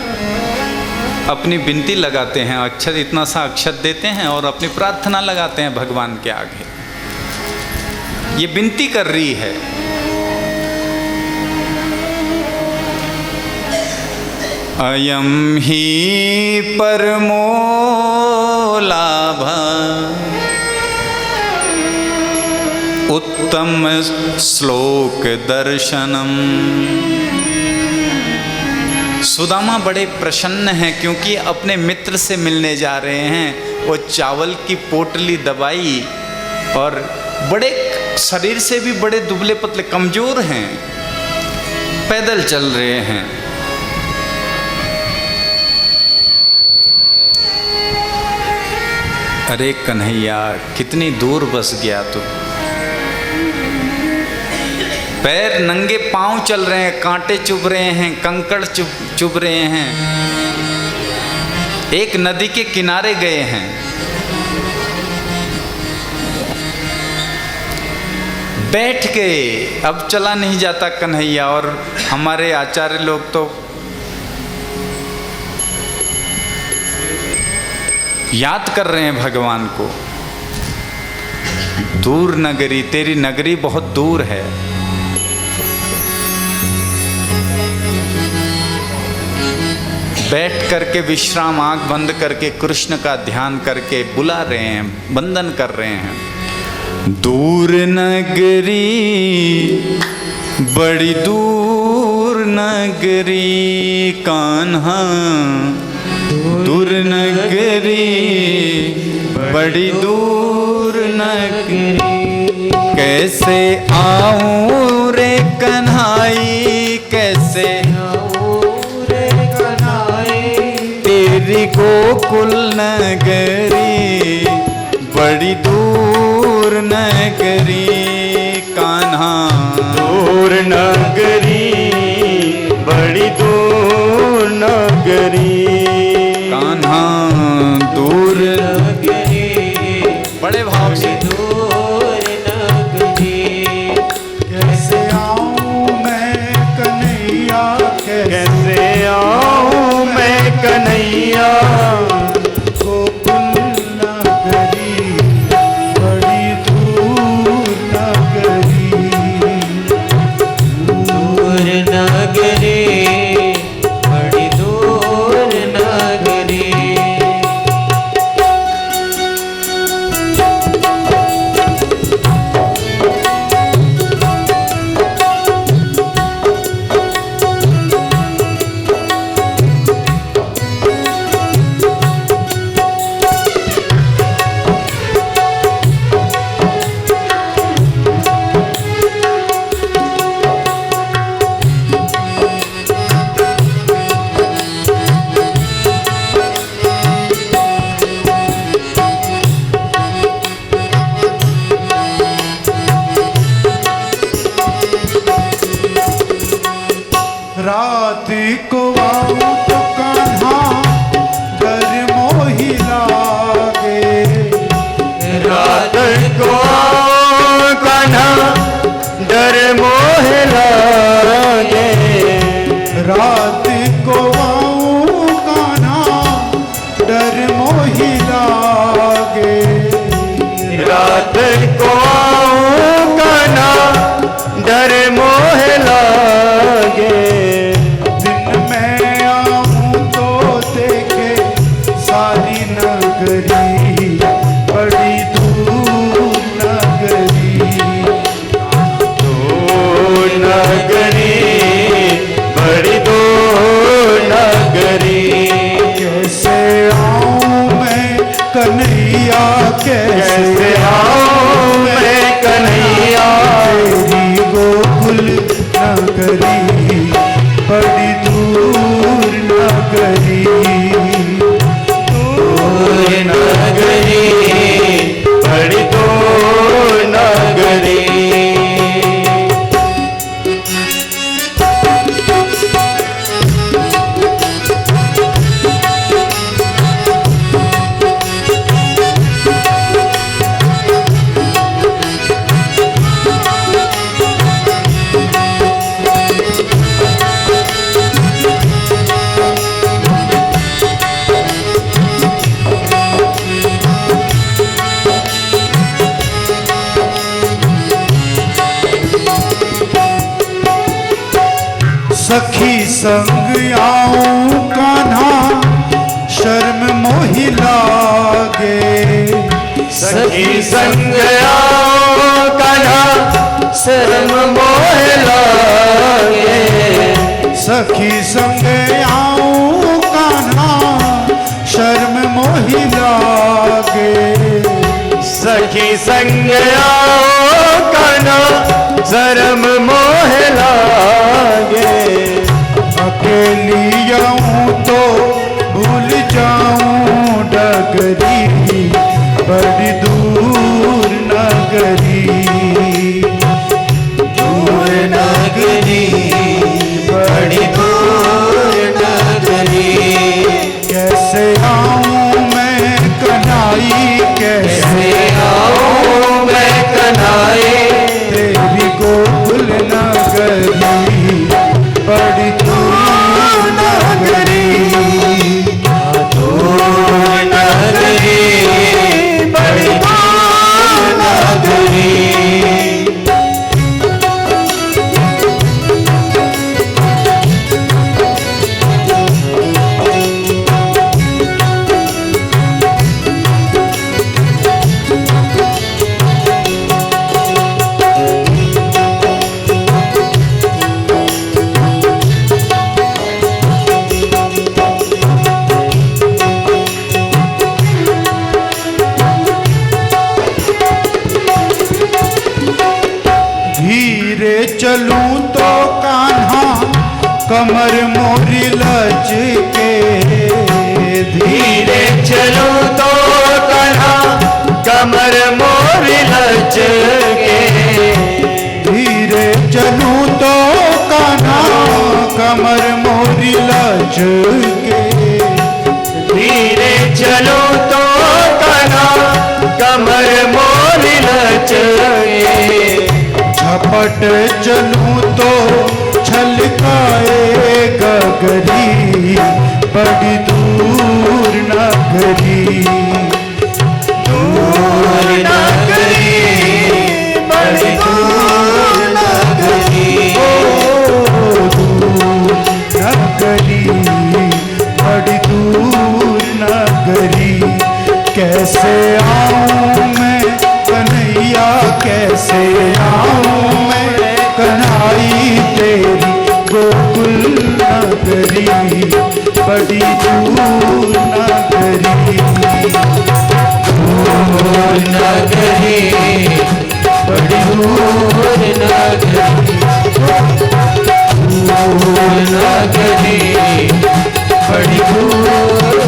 अपनी विनती लगाते हैं, अक्षत इतना सा अक्षत देते हैं और अपनी प्रार्थना लगाते हैं भगवान के आगे। ये विनती कर रही है। अयम ही परमो लाभः उत्तम श्लोक दर्शनम। सुदामा बड़े प्रसन्न हैं क्योंकि अपने मित्र से मिलने जा रहे हैं। वो चावल की पोटली दबाई और बड़े शरीर से भी बड़े दुबले पतले कमजोर हैं, पैदल चल रहे हैं। अरे कन्हैया कितनी दूर बस गया तू। पैर नंगे पांव चल रहे हैं, कांटे चुभ रहे हैं, कंकड़ चुभ रहे हैं। एक नदी के किनारे गए हैं, बैठ गए, अब चला नहीं जाता कन्हैया। और हमारे आचार्य लोग तो याद कर रहे हैं भगवान को। दूर नगरी, तेरी नगरी बहुत दूर है। बैठ करके विश्राम, आंख बंद करके कृष्ण का ध्यान करके बुला रहे हैं, वंदन कर रहे हैं। दूर नगरी, बड़ी दूर नगरी कान्हा, दूर नगरी, बड़ी दूर नगरी। कैसे आऊं रे कन्हाई, कैसे आऊं रे कन्हाई, तेरी गोकुल नगरी, बड़ी दूर नगरी कान्हा। दूर नगरी, बड़ी दूर नगरी कान्हा, दूर नगरी, बड़े भाव से। दूर नगरी। कैसे आऊं मैं कन्हैया, कैसे आऊं मैं कन्हैया, गोकुल नगरी, बड़ी दूर नगरी। दूर नगरी, बड़ी दूर नगरी। रात को आऊं तो कान्हा डर मोहि लागे, रात को आऊं कान्हा डर मोहि लागे, रात को आऊं कान्हा डर मोहि लागे, रात को आऊं कान्हा डर मोहि लागे। दिन में आऊं तो देखे सारी नगरी, बड़ी दूर नगरी, दूर नगरी, बड़ी दूर नगरी। कैसे आऊं मैं कन्हैया, कैसे आऊं मैं कन्हैया, तेरी गोकुल नगरी, बड़ी दूर नगरी, दूर नगरी, बड़ी दूर नगरी। सखी संग आऊं कान्हा शर्म मोहि लागे, सखी संग आऊं कान्हा शर्म मोहि लागे, सखी संग आऊं कान्हा शर्म मोहि लागे, सखी संग आऊं कान्हा शर्म मोहि लागे। अकेली आऊं तो भूल जाऊं डगरी, चलूं तो कान्हा कमर मोरी लचके, धीरे चलूं तो कान्हा कमर मोरी लचके, धीरे चलूं तो कान्हा कमर मोरी लचके, धीरे चलूं तो कान्हा कमर मोरी लचके, झपट चलूं तो छलकाए गगरी, बड़ी दूर नगरी, दूर नगरी, बड़ी दूर नगरी, नगरी बड़ी दूर नगरी। कैसे आऊं मैं कन्हैया, कैसे आऊं मैं कन्हाई तेरी गोकुल नगरी, बड़ी दूर नगरी, दूर नगरी, बड़ी दूर नगरी, दूर नगरी, बड़ी दूर नगरी, बड़ी दूर नगरी, बड़ी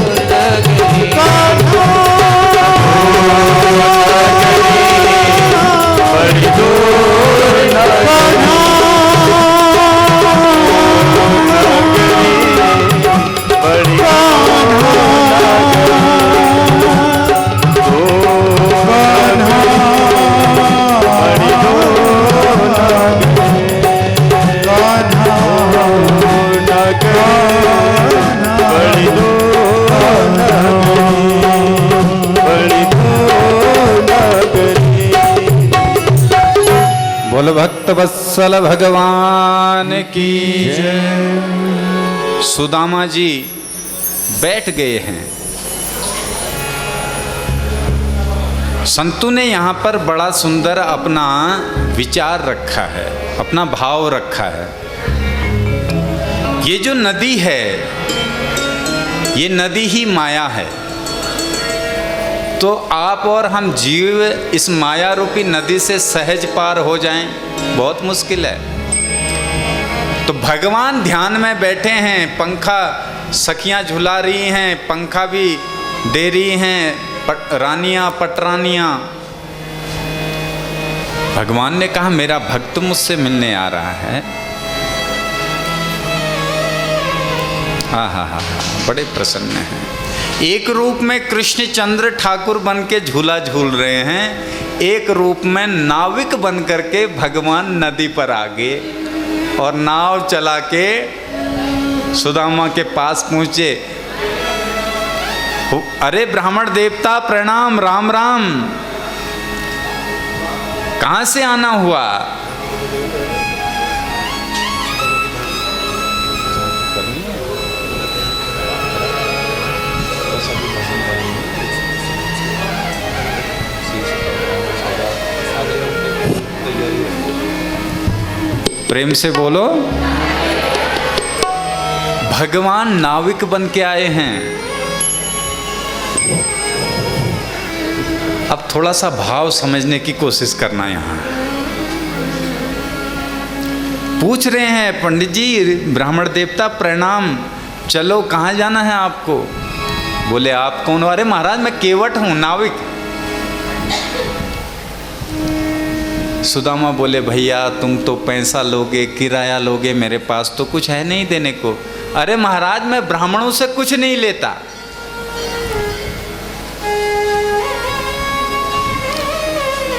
बोल भक्त वत्सल भगवान की जय। सुदामा जी बैठ गए हैं। संतों ने यहाँ पर बड़ा सुंदर अपना विचार रखा है, अपना भाव रखा है। ये जो नदी है, ये नदी ही माया है। तो आप और हम जीव इस माया रूपी नदी से सहज पार हो जाएं, बहुत मुश्किल है। तो भगवान ध्यान में बैठे हैं, पंखा सखियां झुला रही हैं, पंखा भी दे रही हैं, रानियां पटरानियां। भगवान ने कहा मेरा भक्त मुझसे मिलने आ रहा है। हा हा हा, बड़े प्रसन्न हैं। एक रूप में कृष्णचंद्र ठाकुर बन के झूला झूल रहे हैं, एक रूप में नाविक बन करके भगवान नदी पर आ गए और नाव चला के सुदामा के पास पहुंचे। अरे ब्राह्मण देवता प्रणाम, राम राम, कहां से आना हुआ? प्रेम से बोलो। भगवान नाविक बन के आए हैं। अब थोड़ा सा भाव समझने की कोशिश करना। यहाँ पूछ रहे हैं पंडित जी, ब्राह्मण देवता प्रणाम, चलो कहाँ जाना है आपको? बोले आप कौन? अरे महाराज मैं केवट हूँ, नाविक। सुदामा बोले भैया तुम तो पैसा लोगे, किराया लोगे, मेरे पास तो कुछ है नहीं देने को। अरे महाराज मैं ब्राह्मणों से कुछ नहीं लेता।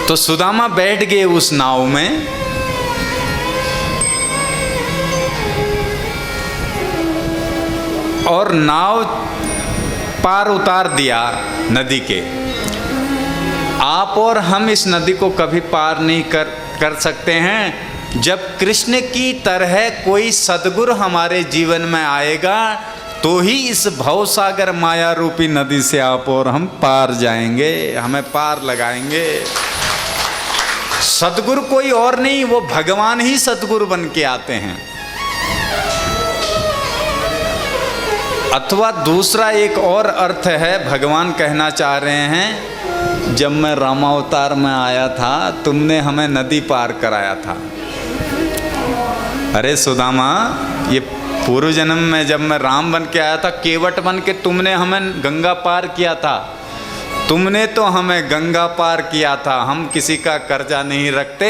तो सुदामा बैठ गए उस नाव में। और नाव पार उतार दिया नदी के। आप और हम इस नदी को कभी पार नहीं कर सकते हैं। जब कृष्ण की तरह कोई सद्गुरु हमारे जीवन में आएगा तो ही इस भवसागर माया रूपी नदी से आप और हम पार जाएंगे, हमें पार लगाएंगे। सद्गुरु कोई और नहीं, वो भगवान ही सद्गुरु बन के आते हैं। अथवा दूसरा एक और अर्थ है, भगवान कहना चाह रहे हैं जब मैं रामावतार में आया था तुमने हमें नदी पार कराया था। अरे सुदामा, ये पूर्व जन्म में जब मैं राम बन के आया था, केवट बन के तुमने हमें गंगा पार किया था। तुमने तो हमें गंगा पार किया था। हम किसी का कर्जा नहीं रखते,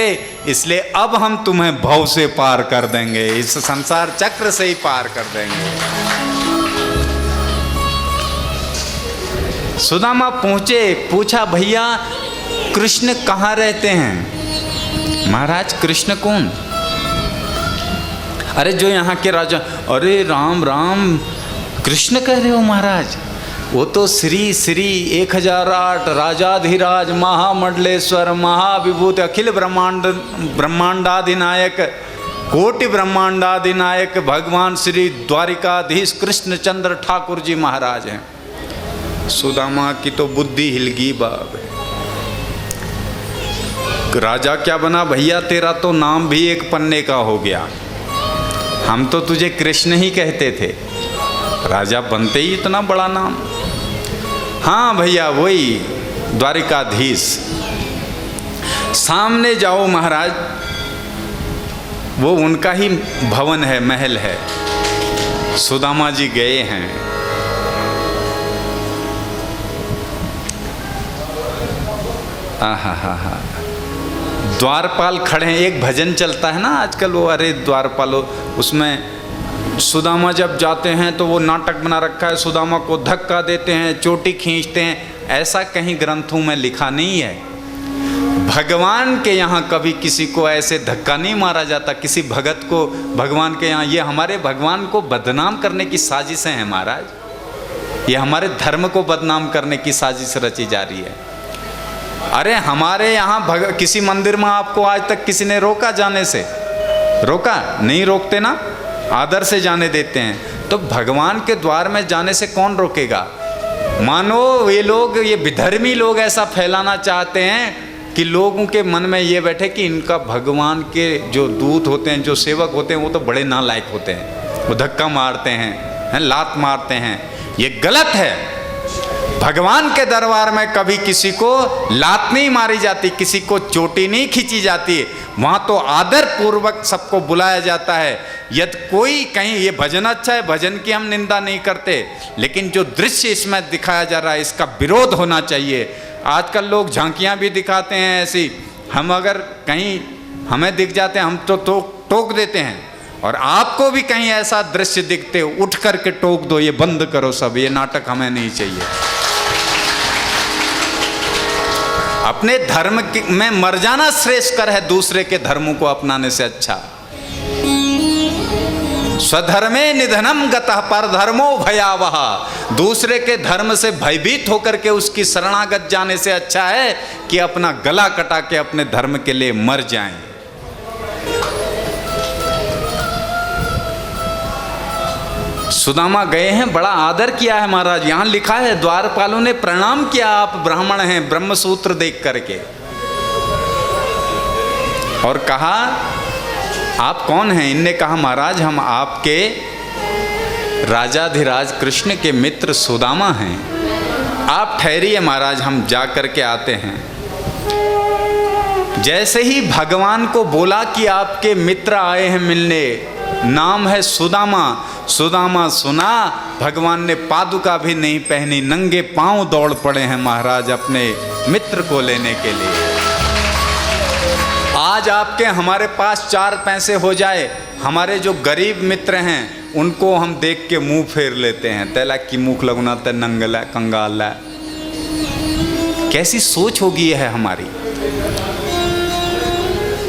इसलिए अब हम तुम्हें भव से पार कर देंगे, इस संसार चक्र से ही पार कर देंगे। सुदामा पहुंचे, पूछा भैया कृष्ण कहाँ रहते हैं? महाराज कृष्ण कौन? अरे जो यहाँ के राजा। अरे राम राम, कृष्ण कह रहे हो महाराज? वो तो श्री श्री 1008 राजाधिराज महामंडलेश्वर महाविभूत अखिल ब्रह्मांडाधिनायक कोटि ब्रह्मांडाधिनायक भगवान श्री द्वारिकाधीश कृष्णचंद्र ठाकुर जी महाराज हैं। सुदामा की तो बुद्धि हिल गई बाब। राजा क्या बना भैया? तेरा तो नाम भी एक पन्ने का हो गया। हम तो तुझे कृष्ण ही कहते थे, राजा बनते ही इतना बड़ा नाम। हाँ भैया वही द्वारिकाधीश। सामने जाओ महाराज, वो उनका ही भवन है, महल है। सुदामा जी गए हैं। आहा, द्वारपाल खड़े हैं। एक भजन चलता है ना आजकल, वो अरे द्वारपालो, उसमें सुदामा जब जाते हैं तो वो नाटक बना रखा है, सुदामा को धक्का देते हैं, चोटी खींचते हैं। ऐसा कहीं ग्रंथों में लिखा नहीं है। भगवान के यहाँ कभी किसी को ऐसे धक्का नहीं मारा जाता, किसी भगत को भगवान के यहाँ। ये हमारे भगवान को बदनाम करने की साजिशें हैं महाराज। ये हमारे धर्म को बदनाम करने की साजिश रची जा रही है। अरे हमारे यहाँ किसी मंदिर में आपको आज तक किसी ने रोका जाने से? रोका नहीं, रोकते ना, आदर से जाने देते हैं। तो भगवान के द्वार में जाने से कौन रोकेगा? मानो ये लोग, ये विधर्मी लोग ऐसा फैलाना चाहते हैं कि लोगों के मन में ये बैठे कि इनका भगवान के जो दूत होते हैं, जो सेवक होते हैं, वो तो बड़े नालायक होते हैं, वो धक्का मारते हैं, लात मारते हैं। ये गलत है। भगवान के दरबार में कभी किसी को लात नहीं मारी जाती, किसी को चोटी नहीं खींची जाती। वहाँ तो आदर पूर्वक सबको बुलाया जाता है। यदि कोई कहीं, ये भजन अच्छा है, भजन की हम निंदा नहीं करते, लेकिन जो दृश्य इसमें दिखाया जा रहा है इसका विरोध होना चाहिए। आजकल लोग झांकियाँ भी दिखाते हैं ऐसी। हम अगर कहीं हमें दिख जाते हैं, हम तो टोक देते हैं। और आपको भी कहीं ऐसा दृश्य दिखते, उठ करके टोक दो, ये बंद करो सब, ये नाटक हमें नहीं चाहिए। अपने धर्म में मर जाना श्रेष्ठकर है दूसरे के धर्मों को अपनाने से अच्छा। स्वधर्मे निधनम गतः परधर्मो भयावह। दूसरे के धर्म से भयभीत होकर के उसकी शरणागत जाने से अच्छा है कि अपना गला कटा के अपने धर्म के लिए मर जाएं। सुदामा गए हैं, बड़ा आदर किया है महाराज। यहाँ लिखा है द्वारपालों ने प्रणाम किया, आप ब्राह्मण हैं, ब्रह्मसूत्र देख करके। और कहा आप कौन हैं? इनने कहा महाराज हम आपके राजाधिराज कृष्ण के मित्र सुदामा हैं। आप ठहरिए महाराज, हम जा करके आते हैं। जैसे ही भगवान को बोला कि आपके मित्र आए हैं मिलने, नाम है सुदामा। सुदामा सुना, भगवान ने पादुका भी नहीं पहनी, नंगे पांव दौड़ पड़े हैं महाराज अपने मित्र को लेने के लिए। आज आपके हमारे पास 4 पैसे हो जाए, हमारे जो गरीब मित्र हैं उनको हम देख के मुंह फेर लेते हैं। तैला की मुख लगना ते नंगला कंगाला। कैसी सोच होगी यह है हमारी।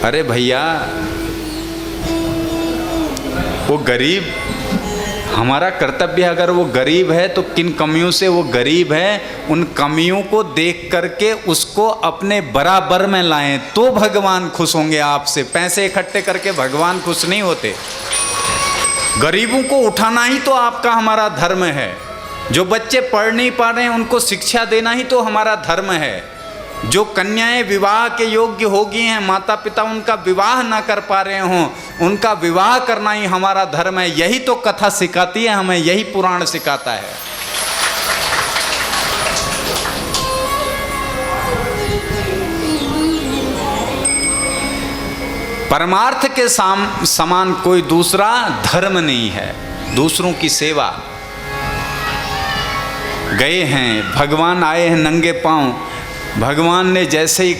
अरे भैया वो गरीब, हमारा कर्तव्य है, अगर वो गरीब है तो किन कमियों से वो गरीब है, उन कमियों को देख करके उसको अपने बराबर में लाएं तो भगवान खुश होंगे आपसे। पैसे इकट्ठे करके भगवान खुश नहीं होते। गरीबों को उठाना ही तो आपका हमारा धर्म है। जो बच्चे पढ़ नहीं पा रहे हैं उनको शिक्षा देना ही तो हमारा धर्म है। जो कन्याएं विवाह के योग्य हो गई हैं, माता पिता उनका विवाह ना कर पा रहे हों, उनका विवाह करना ही हमारा धर्म है। यही तो कथा सिखाती है हमें, यही पुराण सिखाता है। परमार्थ के समान कोई दूसरा धर्म नहीं है, दूसरों की सेवा। गए हैं भगवान, आए हैं नंगे पांव। भगवान ने जैसे ही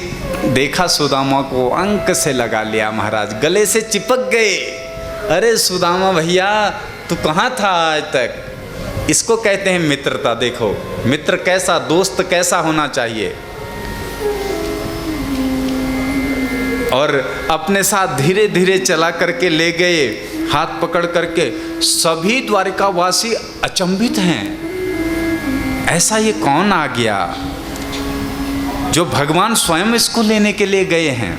देखा सुदामा को, अंक से लगा लिया महाराज, गले से चिपक गए। अरे सुदामा भैया तू कहाँ था आज तक? इसको कहते हैं मित्रता। देखो मित्र कैसा, दोस्त कैसा होना चाहिए। और अपने साथ धीरे धीरे चला करके ले गए, हाथ पकड़ करके। सभी द्वारिकावासी अचंभित हैं, ऐसा ये कौन आ गया जो भगवान स्वयं इसको लेने के लिए गए हैं।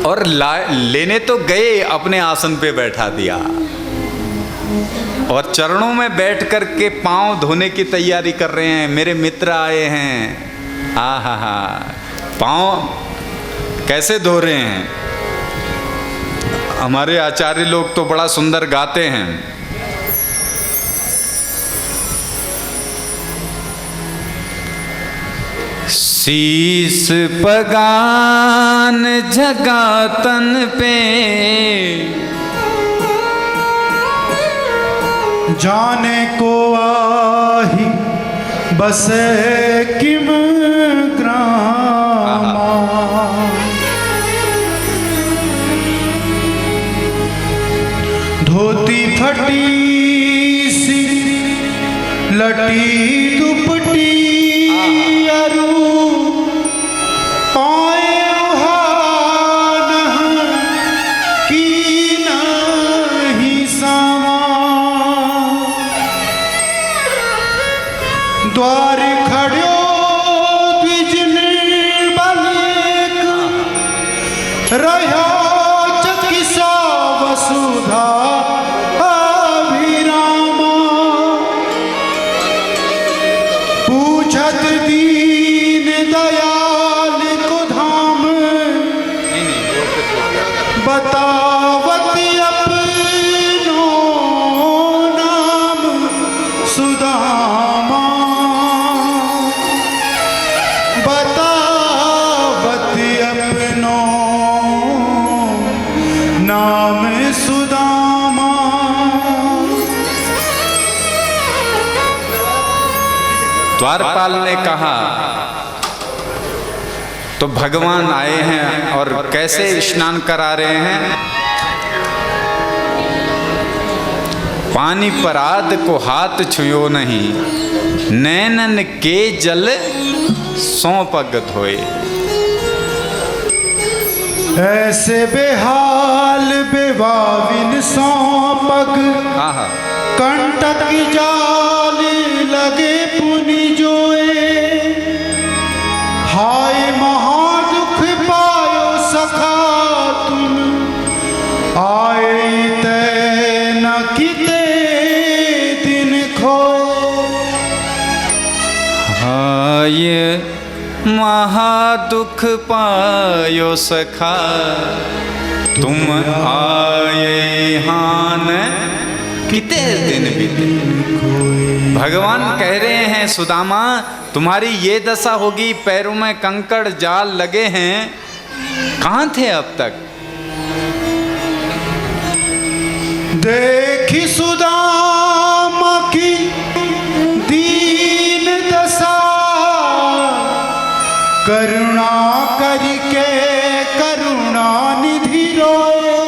और लेने तो गए, अपने आसन पे बैठा दिया और चरणों में बैठ करके पांव धोने की तैयारी कर रहे हैं। मेरे मित्र आए हैं। हा, पांव कैसे धो रहे हैं? हमारे आचार्य लोग तो बड़ा सुंदर गाते हैं। शीस पगान जगातन पे, जाने को आही बसे किम ग्रामा। धोती फटी सी लटी दुपटी, द्वार खड़ो द्विज निर्बलिक, रहा चकिसा वसुधा अभिरामा। पूछत दीन दयाल को धाम, बतावत अपनो नाम सुदामा। नाम सुदामा। द्वारपाल ने कहा तो भगवान आए हैं और कैसे स्नान करा रहे हैं। पानी पराद को हाथ छुयो नहीं, नैनन के जल सौंपग धोए। ऐसे बेहाल बेवाविन सौंपग, कंटक जाल लगे पुनि जोए। हाय महादुख पायो सखा तुम, आए तै न किते दिन खोए। हाय महादुख पायो सखा तुम, आए हान किते दिन बीते। भगवान कह रहे हैं सुदामा तुम्हारी ये दशा होगी, पैरों में कंकड़ जाल लगे हैं, कहाँ थे अब तक? देखी सुदामा की दीन दशा, करुणा करके करुणा निधि रोए।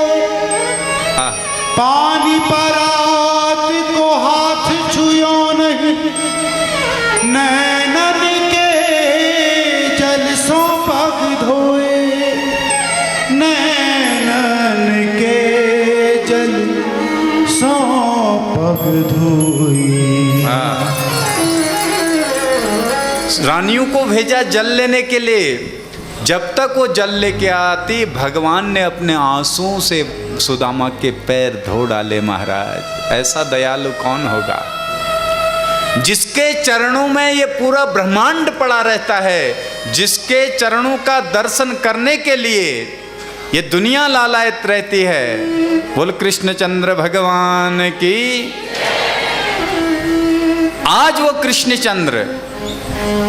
पानी परात को हाथ छुयो नहीं, नैनन के जल सौंपग धोए। नैनन के जल सौंपग धोए। रानियों को भेजा जल लेने के लिए। जब तक वो जल लेके आती, भगवान ने अपने आंसुओं से सुदामा के पैर धो डाले। महाराज ऐसा दयालु कौन होगा जिसके चरणों में ये पूरा ब्रह्मांड पड़ा रहता है, जिसके चरणों का दर्शन करने के लिए ये दुनिया लालायत रहती है। बोल कृष्णचंद्र भगवान की। आज वो कृष्णचंद्र,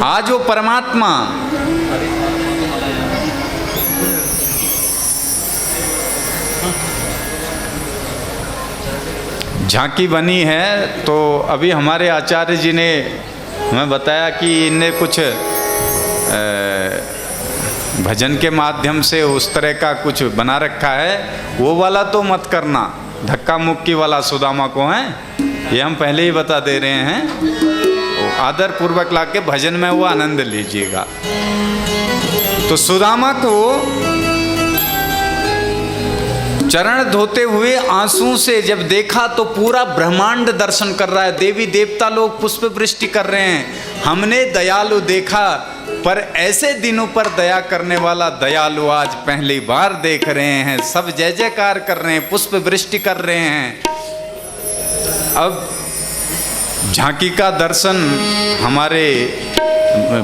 आज वो परमात्मा झांकी बनी है। तो अभी हमारे आचार्य जी ने हमें बताया कि इनने कुछ भजन के माध्यम से उस तरह का कुछ बना रखा है। वो वाला तो मत करना, धक्का मुक्की वाला सुदामा को है, ये हम पहले ही बता दे रहे हैं। आदर पूर्वक लाके भजन में वो आनंद लीजिएगा। तो सुदामा को चरण धोते हुए आंसू से जब देखा तो पूरा ब्रह्मांड दर्शन कर रहा है, देवी देवता लोग पुष्प वृष्टि कर रहे हैं। हमने दयालु देखा, पर ऐसे दिनों पर दया करने वाला दयालु आज पहली बार देख रहे हैं। सब जय जयकार कर रहे हैं, पुष्प वृष्टि कर रहे हैं। अब झांकी का दर्शन हमारे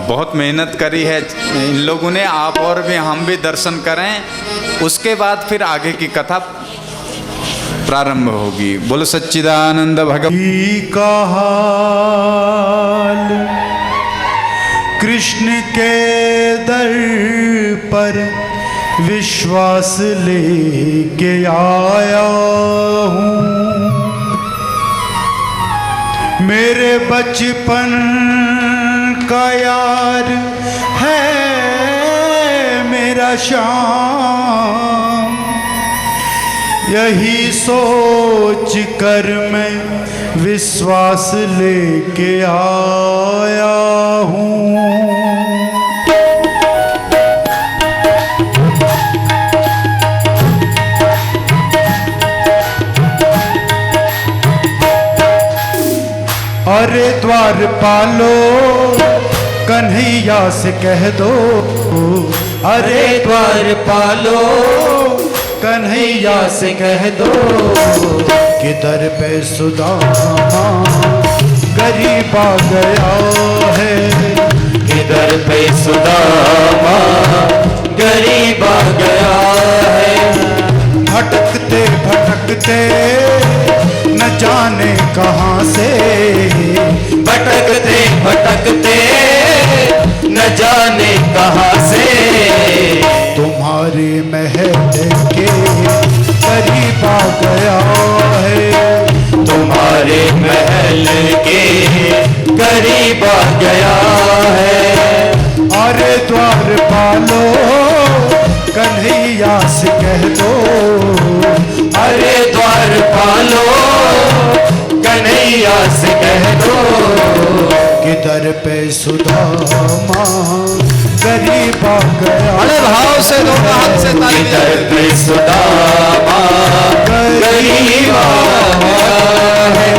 बहुत मेहनत करी है इन लोगों ने, आप और भी हम भी दर्शन करें, उसके बाद फिर आगे की कथा प्रारंभ होगी। बोलो सच्चिदानंद भगवान का हाल कृष्ण के दर पर विश्वास लेके आया हूँ। मेरे बचपन का यार है मेरा श्याम, यही सोच कर मैं विश्वास लेके आया हूँ। अरे द्वार पालो कन्हैया से कह दो, अरे द्वार पालो कन्हैया से कह दो, कि दर पे सुदामा गरीब आ गया है, कि दर पे सुदामा गरीब आ गया है। भटकते भटकते न जाने कहाँ से, भटकते भटकते न जाने कहाँ से, तुम्हारे महल के करीब आ गया है, तुम्हारे महल के करीब आ गया है। अरे द्वार पालो कन्हैया से कह दो, अरे द्वार पालो कन्हैया से कह दो, कि दर पे सुदामा गरीब आ गया। बड़े भाव से दोनों हाथ से कि ताली दर पे सुदामा गरीब आ गया है।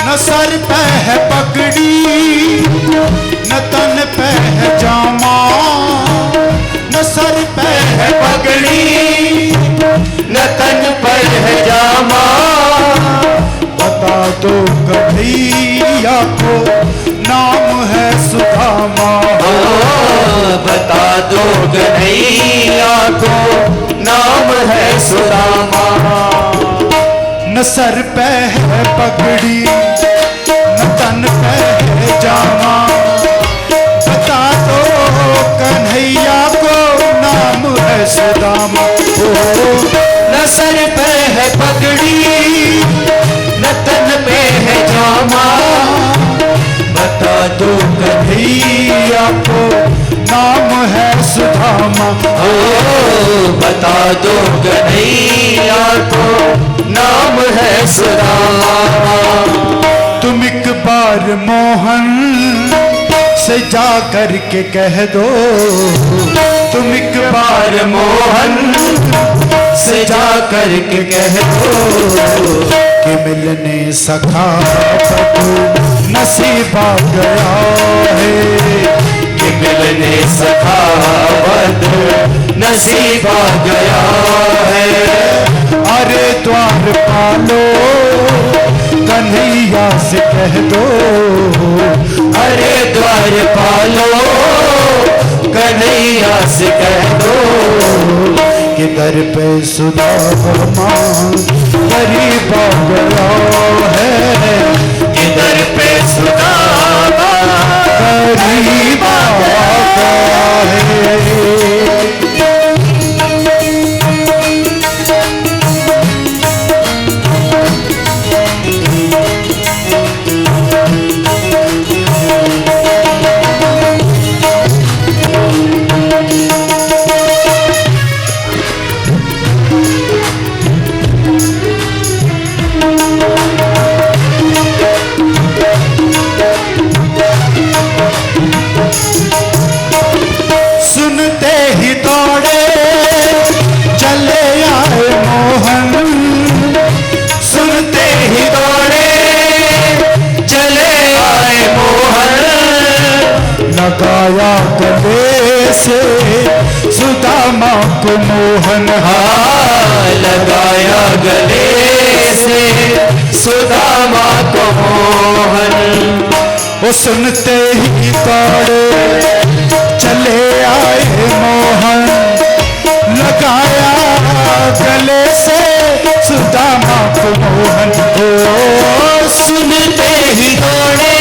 न सर पे है पगड़ी न तन पे है जामा, न सर पे है पगड़ी न तन पर है जामा, बता दो कन्हैया को नाम है सुदामा, बता दो कन्हैया को नाम है सुदामा। न सर पे है पगड़ी न तन पे है जामा, बता दो कन्हैया को नाम है सुदामा। न सर पे है पगड़ी न तन पे है जामा, बता दो कन्हैया को नाम है सुदामा। बता दो कन्हैया को नाम है सुदामा। तुम एक बार मोहन से जा कर के कह दो, तुम एक बार मोहन से जा कर के कह दो, कि मिलने सखा नसीब आ गया है, कि मिलने सखावत नसीब आ गया है। अरे द्वार पालो कन्हैया से कह दो, अरे द्वार पालो कन्हैया से कह दो, कि दर पे सुदामा गरीब आ गया है, इधर पे सुदामा गरीब आ गया है। सुनते ही दौड़े चले आए मोहन, सुनते ही दौड़े चले आए मोहन, लगाया गले से सुदामा को मोहन। हाँ लगाया गले से सुदामा को मोहन। वो सुनते ही दौड़े चले आए मोहन, लगाया गले से सुदामा को मोहन। ओ सुनते ही दौड़े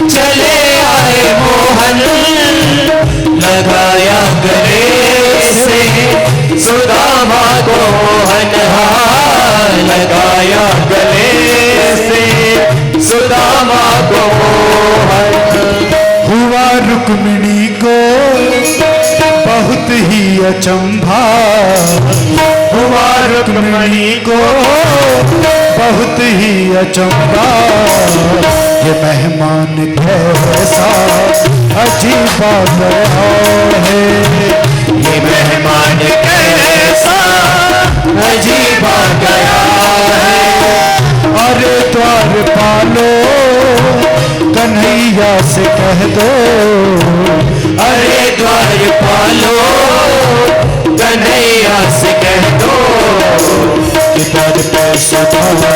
चले आए मोहन, लगाया गले से सुदामा को मोहन। हाँ लगाया गले से सुदामा को मोहन। हुआ रुक्मिणी को बहुत ही अचंभा, हुआ रुक्मिणी को बहुत ही अचंभा। ये मेहमान कैसा अजीब आ गया है, ये मेहमान कैसा अजीब आ गया है। अरे द्वार पालो कन्हैया से कह दो, अरे द्वार पालो कन्हैया से कह दो, कि दर पे सुदामा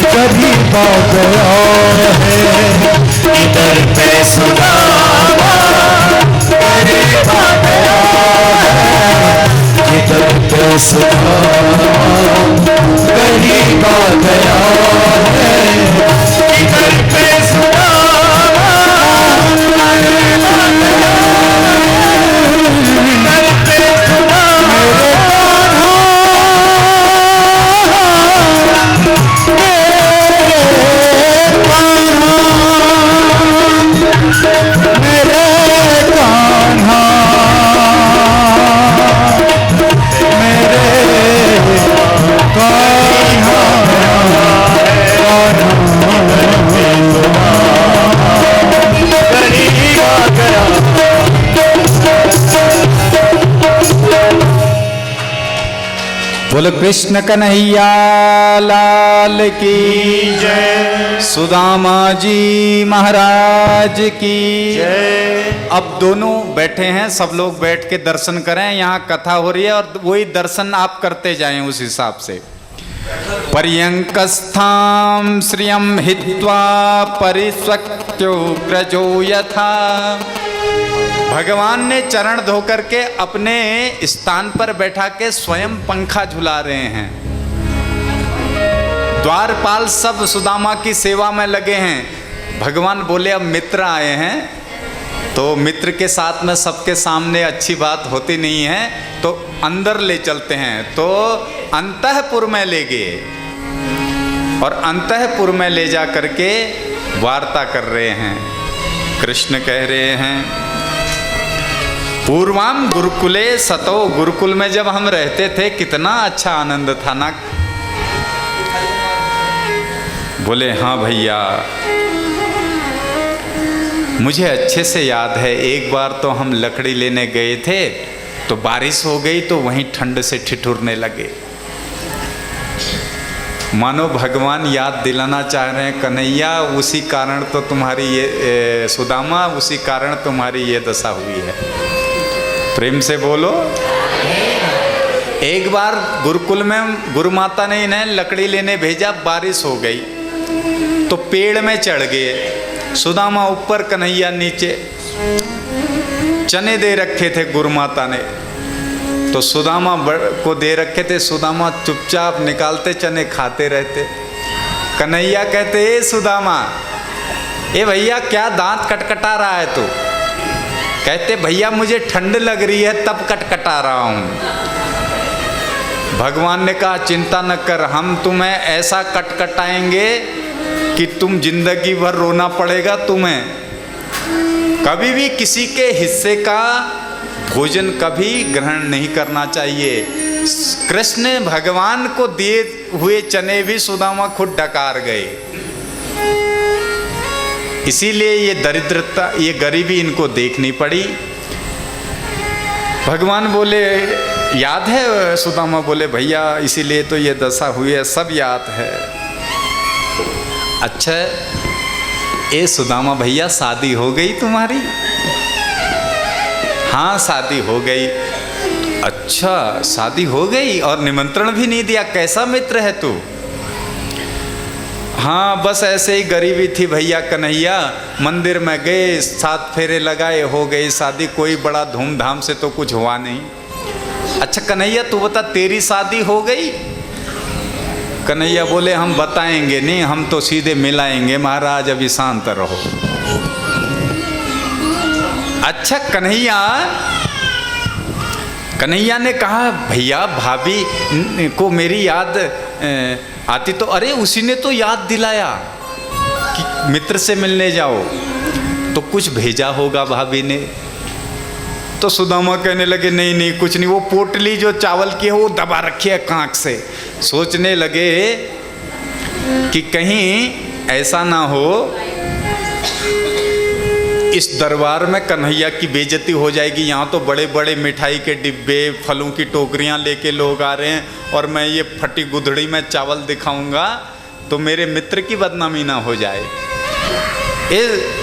गरीब आ गया है, इधर पे सुदामा गरीब आ गया है, इधर पे सुदामा गरीब आ गया है, इधर पे सुदामा गरीब आ गया है, इधर पे सुदामा गरीब आ गया। बोलो कृष्ण कन्हैया लाल की जय, सुदामा जी महाराज की जय। अब दोनों बैठे हैं, सब लोग बैठ के दर्शन करें। यहाँ कथा हो रही है और वही दर्शन आप करते जाएं उस हिसाब से। पर्यंकस्थां श्रियं हित्वा परिस्वक्त्योग्रजो यथा। भगवान ने चरण धो करके अपने स्थान पर बैठा के स्वयं पंखा झुला रहे हैं। द्वारपाल सब सुदामा की सेवा में लगे हैं। भगवान बोले अब मित्र आए हैं तो मित्र के साथ में सबके सामने अच्छी बात होती नहीं है, तो अंदर ले चलते हैं। तो अंतःपुर में ले गए और अंतःपुर में ले जा करके वार्ता कर रहे हैं। कृष्ण कह रहे हैं पूर्वाम गुरुकुले सतो। गुरुकुल में जब हम रहते थे कितना अच्छा आनंद था ना। बोले हाँ भैया, मुझे अच्छे से याद है एक बार तो हम लकड़ी लेने गए थे तो बारिश हो गई तो वहीं ठंड से ठिठुरने लगे। मानो भगवान याद दिलाना चाह रहे हैं कन्हैया उसी कारण तो तुम्हारी ये सुदामा उसी कारण तुम्हारी ये दशा हुई है। प्रेम से बोलो। एक बार गुरुकुल में गुरु माता ने इन्हें लकड़ी लेने भेजा, बारिश हो गई तो पेड़ में चढ़ गए। सुदामा ऊपर, कन्हैया नीचे। चने दे रखे थे गुरु माता ने। तो सुदामा को दे रखे थे। सुदामा चुपचाप निकालते चने खाते रहते। कन्हैया कहते, ए सुदामा, ए भैया क्या दांत कटकटा रहा है तू? कहते, भैया मुझे ठंड लग रही है तब कटकटा रहा हूँ। भगवान ने कहा, चिंता न कर, हम तुम्हें ऐसा कटकटाएंगे कि तुम जिंदगी भर रोना पड़ेगा तुम्हें। कभी भी किसी के हिस्से का भोजन कभी ग्रहण नहीं करना चाहिए। कृष्ण भगवान को दिए हुए चने भी सुदामा खुद डकार गए। इसीलिए ये दरिद्रता, ये गरीबी इनको देखनी पड़ी। भगवान बोले, याद है? सुदामा बोले, भैया इसीलिए तो ये दशा हुई है, सब याद है। अच्छा, ए सुदामा भैया, शादी हो गई तुम्हारी? हाँ शादी हो गई। अच्छा शादी हो गई और निमंत्रण भी नहीं दिया, कैसा मित्र है तू? हाँ बस ऐसे ही गरीबी थी भैया कन्हैया, मंदिर में गए, 7 फेरे लगाए, हो गई शादी, कोई बड़ा धूमधाम से तो कुछ हुआ नहीं। अच्छा कन्हैया तू बता, तेरी शादी हो गई? कन्हैया बोले, हम बताएंगे नहीं, हम तो सीधे मिलाएंगे महाराज, अभी शांत रहो। अच्छा कन्हैया ने कहा, भैया भाभी को मेरी याद आती तो, अरे उसी ने तो याद दिलाया कि मित्र से मिलने जाओ, तो कुछ भेजा होगा भाभी ने। तो सुदामा कहने लगे, नहीं नहीं कुछ नहीं, वो पोटली जो चावल की है वो दबा रखी है कांख से। सोचने लगे कि कहीं ऐसा ना हो इस दरबार में कन्हैया की बेइज्जती हो जाएगी। यहाँ तो बड़े बड़े मिठाई के डिब्बे, फलों की टोकरियाँ लेके लोग आ रहे हैं और मैं ये फटी गुदड़ी में चावल दिखाऊंगा तो मेरे मित्र की बदनामी ना हो जाए।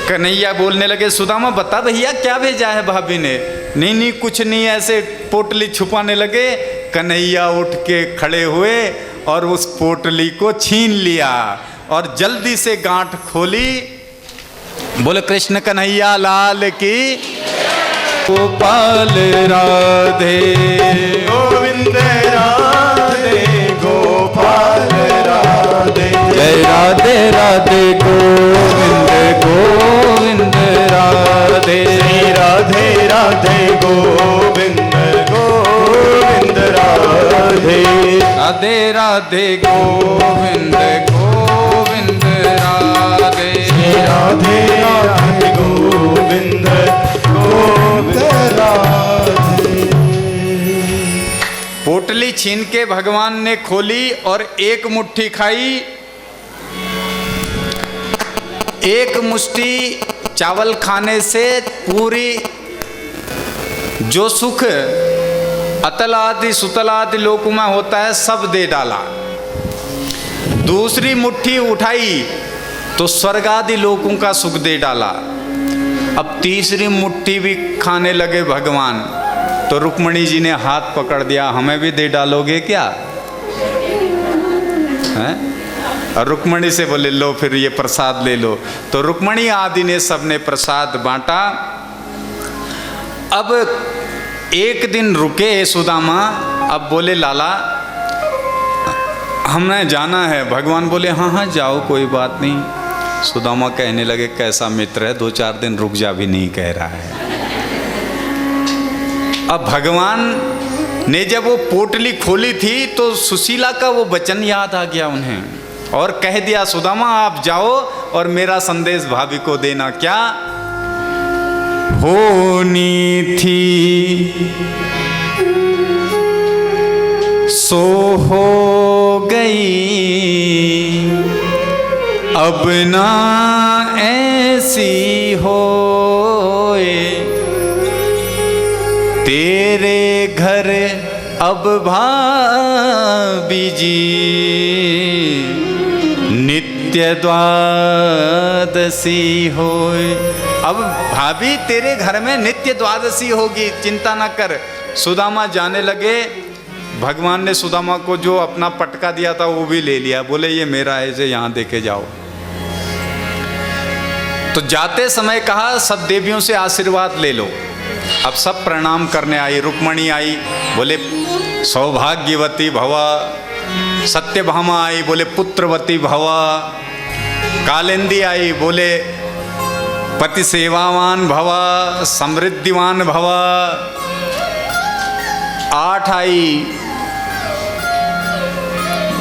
कन्हैया बोलने लगे, सुदामा बता भैया क्या भेजा है भाभी ने? नहीं नहीं कुछ नहीं, ऐसे पोटली छुपाने लगे। कन्हैया उठ के खड़े हुए और उस पोटली को छीन लिया और जल्दी से गांठ खोली। बोले कृष्ण कन्हैया लाल की, गोपाल राधे गोविंद राधे गोपाल राधे, जय राधे राधे गोविंद गोविंद राधे, राधे राधे गोविंद गोविंद राधे, राधे राधे गोविंद गोविंद राधे, राधे राधे गोविंद गोविंद राधे। पोटली छीन के भगवान ने खोली और एक मुट्ठी खाई। एक मुट्ठी चावल खाने से पूरी जो सुख अतल आदि सुतल आदि लोक में होता है सब दे डाला। दूसरी मुट्ठी उठाई तो स्वर्ग आदि लोकों का सुख दे डाला। अब तीसरी मुट्ठी भी खाने लगे भगवान, तो रुक्मणी जी ने हाथ पकड़ दिया, हमें भी दे डालोगे क्या? हैं? और रुक्मणी से बोले, लो फिर ये प्रसाद ले लो। तो रुक्मणी आदि ने सबने प्रसाद बांटा। अब एक दिन रुके सुदामा, अब बोले लाला हमने जाना है। भगवान बोले हाँ हाँ जाओ कोई बात नहीं। सुदामा कहने लगे, कैसा मित्र है, 2-4 दिन रुक जा भी नहीं कह रहा है। अब भगवान ने जब वो पोटली खोली थी तो सुशीला का वो वचन याद आ गया उन्हें और कह दिया, सुदामा आप जाओ और मेरा संदेश भाभी को देना। क्या होनी थी सो हो गई, अब ना ऐसी होए, तेरे घर अब भाभी जी नित्य द्वादशी होए। अब भाभी तेरे घर में नित्य द्वादशी होगी, चिंता न कर। सुदामा जाने लगे। भगवान ने सुदामा को जो अपना पटका दिया था वो भी ले लिया। बोले ये मेरा है, इसे यहाँ देके जाओ। तो जाते समय कहा, सब देवियों से आशीर्वाद ले लो। अब सब प्रणाम करने आई। रुक्मणी आई, बोले सौभाग्यवती भव। सत्यभामा आई, बोले पुत्रवती भव। कालिंदी आई, बोले पति सेवावान भव, समृद्धिवान भव। 8 आई।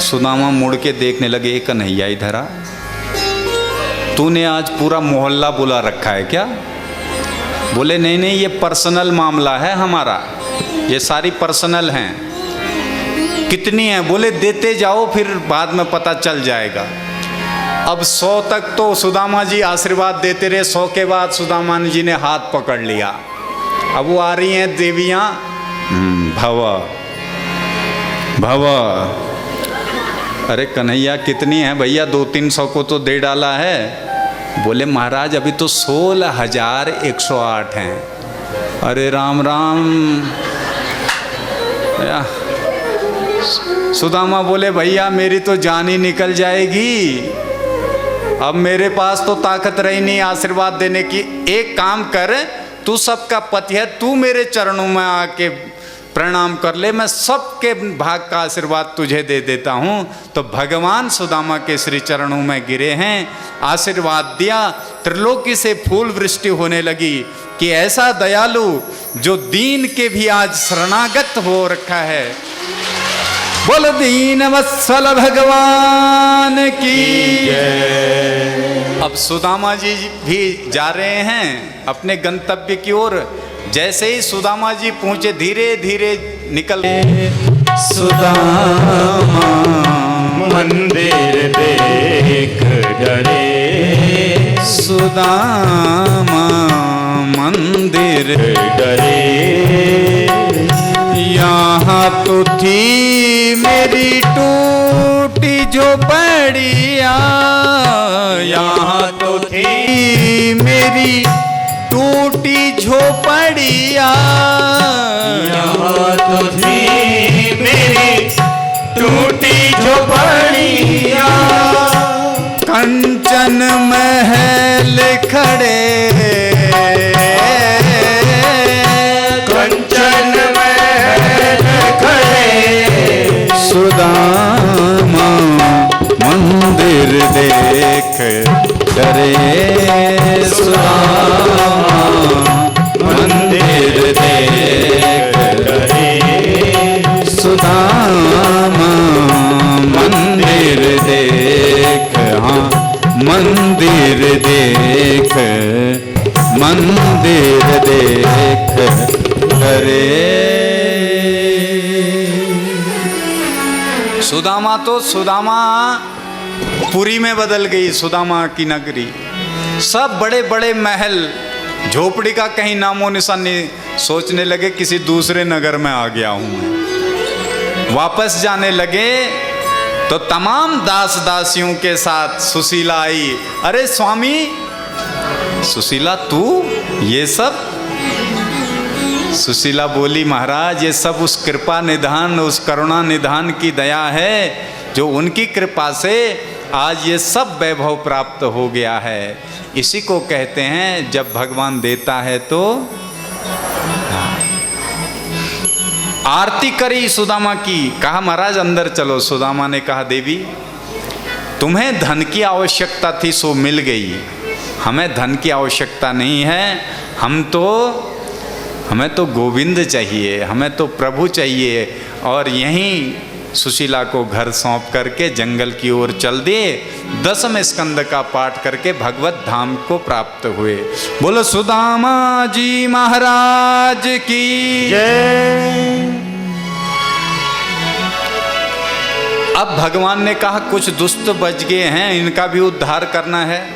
सुदामा मुड़ के देखने लगे, एक कन्हैया इधर आ, तूने आज पूरा मोहल्ला बुला रखा है क्या? बोले नहीं नहीं, ये पर्सनल मामला है हमारा, ये सारी पर्सनल हैं। कितनी है? बोले देते जाओ, फिर बाद में पता चल जाएगा। अब 100 तक तो सुदामा जी आशीर्वाद देते रहे। 100 के बाद सुदामा जी ने हाथ पकड़ लिया। अब वो आ रही हैं देवियाँ, भव भव। अरे कन्हैया कितनी है भैया? 200-300 को तो दे डाला है। बोले महाराज अभी तो 16,108 हैं। अरे राम राम। सुदामा बोले भैया मेरी तो जान ही निकल जाएगी, अब मेरे पास तो ताकत रही नहीं आशीर्वाद देने की। एक काम कर, तू सबका पति है, तू मेरे चरणों में आके प्रणाम कर ले, मैं सबके भाग का आशीर्वाद तुझे दे देता हूँ। तो भगवान सुदामा के श्री चरणों में गिरे हैं, आशीर्वाद दिया। त्रिलोकी से फूल वृष्टि होने लगी कि ऐसा दयालु जो दीन के भी आज शरणागत हो रखा है। बोल दीन वत्सल भगवान की जय। अब सुदामा जी भी जा रहे हैं अपने गंतव्य की ओर। जैसे ही सुदामा जी पहुंचे, धीरे धीरे निकल। सुदामा मंदिर देख डरे, सुदामा मंदिर डरे। यहाँ तो थी मेरी टूटी झोपड़िया, यहाँ तो थी मेरी टूटी झोपड़िया, यहाँ तो थी मेरी टूटी झोपड़िया। कंचन महल खड़े, कंचन महल खड़े। सुदामा मंदिर देख डरे, सुदामा मंदिर देख डरे, सुदामा मंदिर देख, हाँ मंदिर देख, मंदिर देख डरे। सुदामा तो सुदामा पुरी में बदल गई, सुदामा की नगरी। सब बड़े बड़े महल, झोपड़ी का कहीं नामो निशान नहीं। सोचने लगे किसी दूसरे नगर में आ गया हूं मैं। वापस जाने लगे तो तमाम दास दासियों के साथ सुशीला आई। अरे स्वामी, सुशीला तू ये सब? सुशीला बोली महाराज ये सब उस कृपा निधान, उस करुणा निधान की दया है, जो उनकी कृपा से आज ये सब वैभव प्राप्त हो गया है। इसी को कहते हैं जब भगवान देता है तो। आरती करी सुदामा की, कहा महाराज अंदर चलो। सुदामा ने कहा देवी तुम्हें धन की आवश्यकता थी सो मिल गई, हमें धन की आवश्यकता नहीं है। हमें तो गोविंद चाहिए, हमें तो प्रभु चाहिए। और यहीं सुशीला को घर सौंप करके जंगल की ओर चल दिए। 10वें स्कंद का पाठ करके भगवत धाम को प्राप्त हुए। बोलो सुदामा जी महाराज की जय। अब भगवान ने कहा कुछ दुष्ट बच गए हैं, इनका भी उद्धार करना है।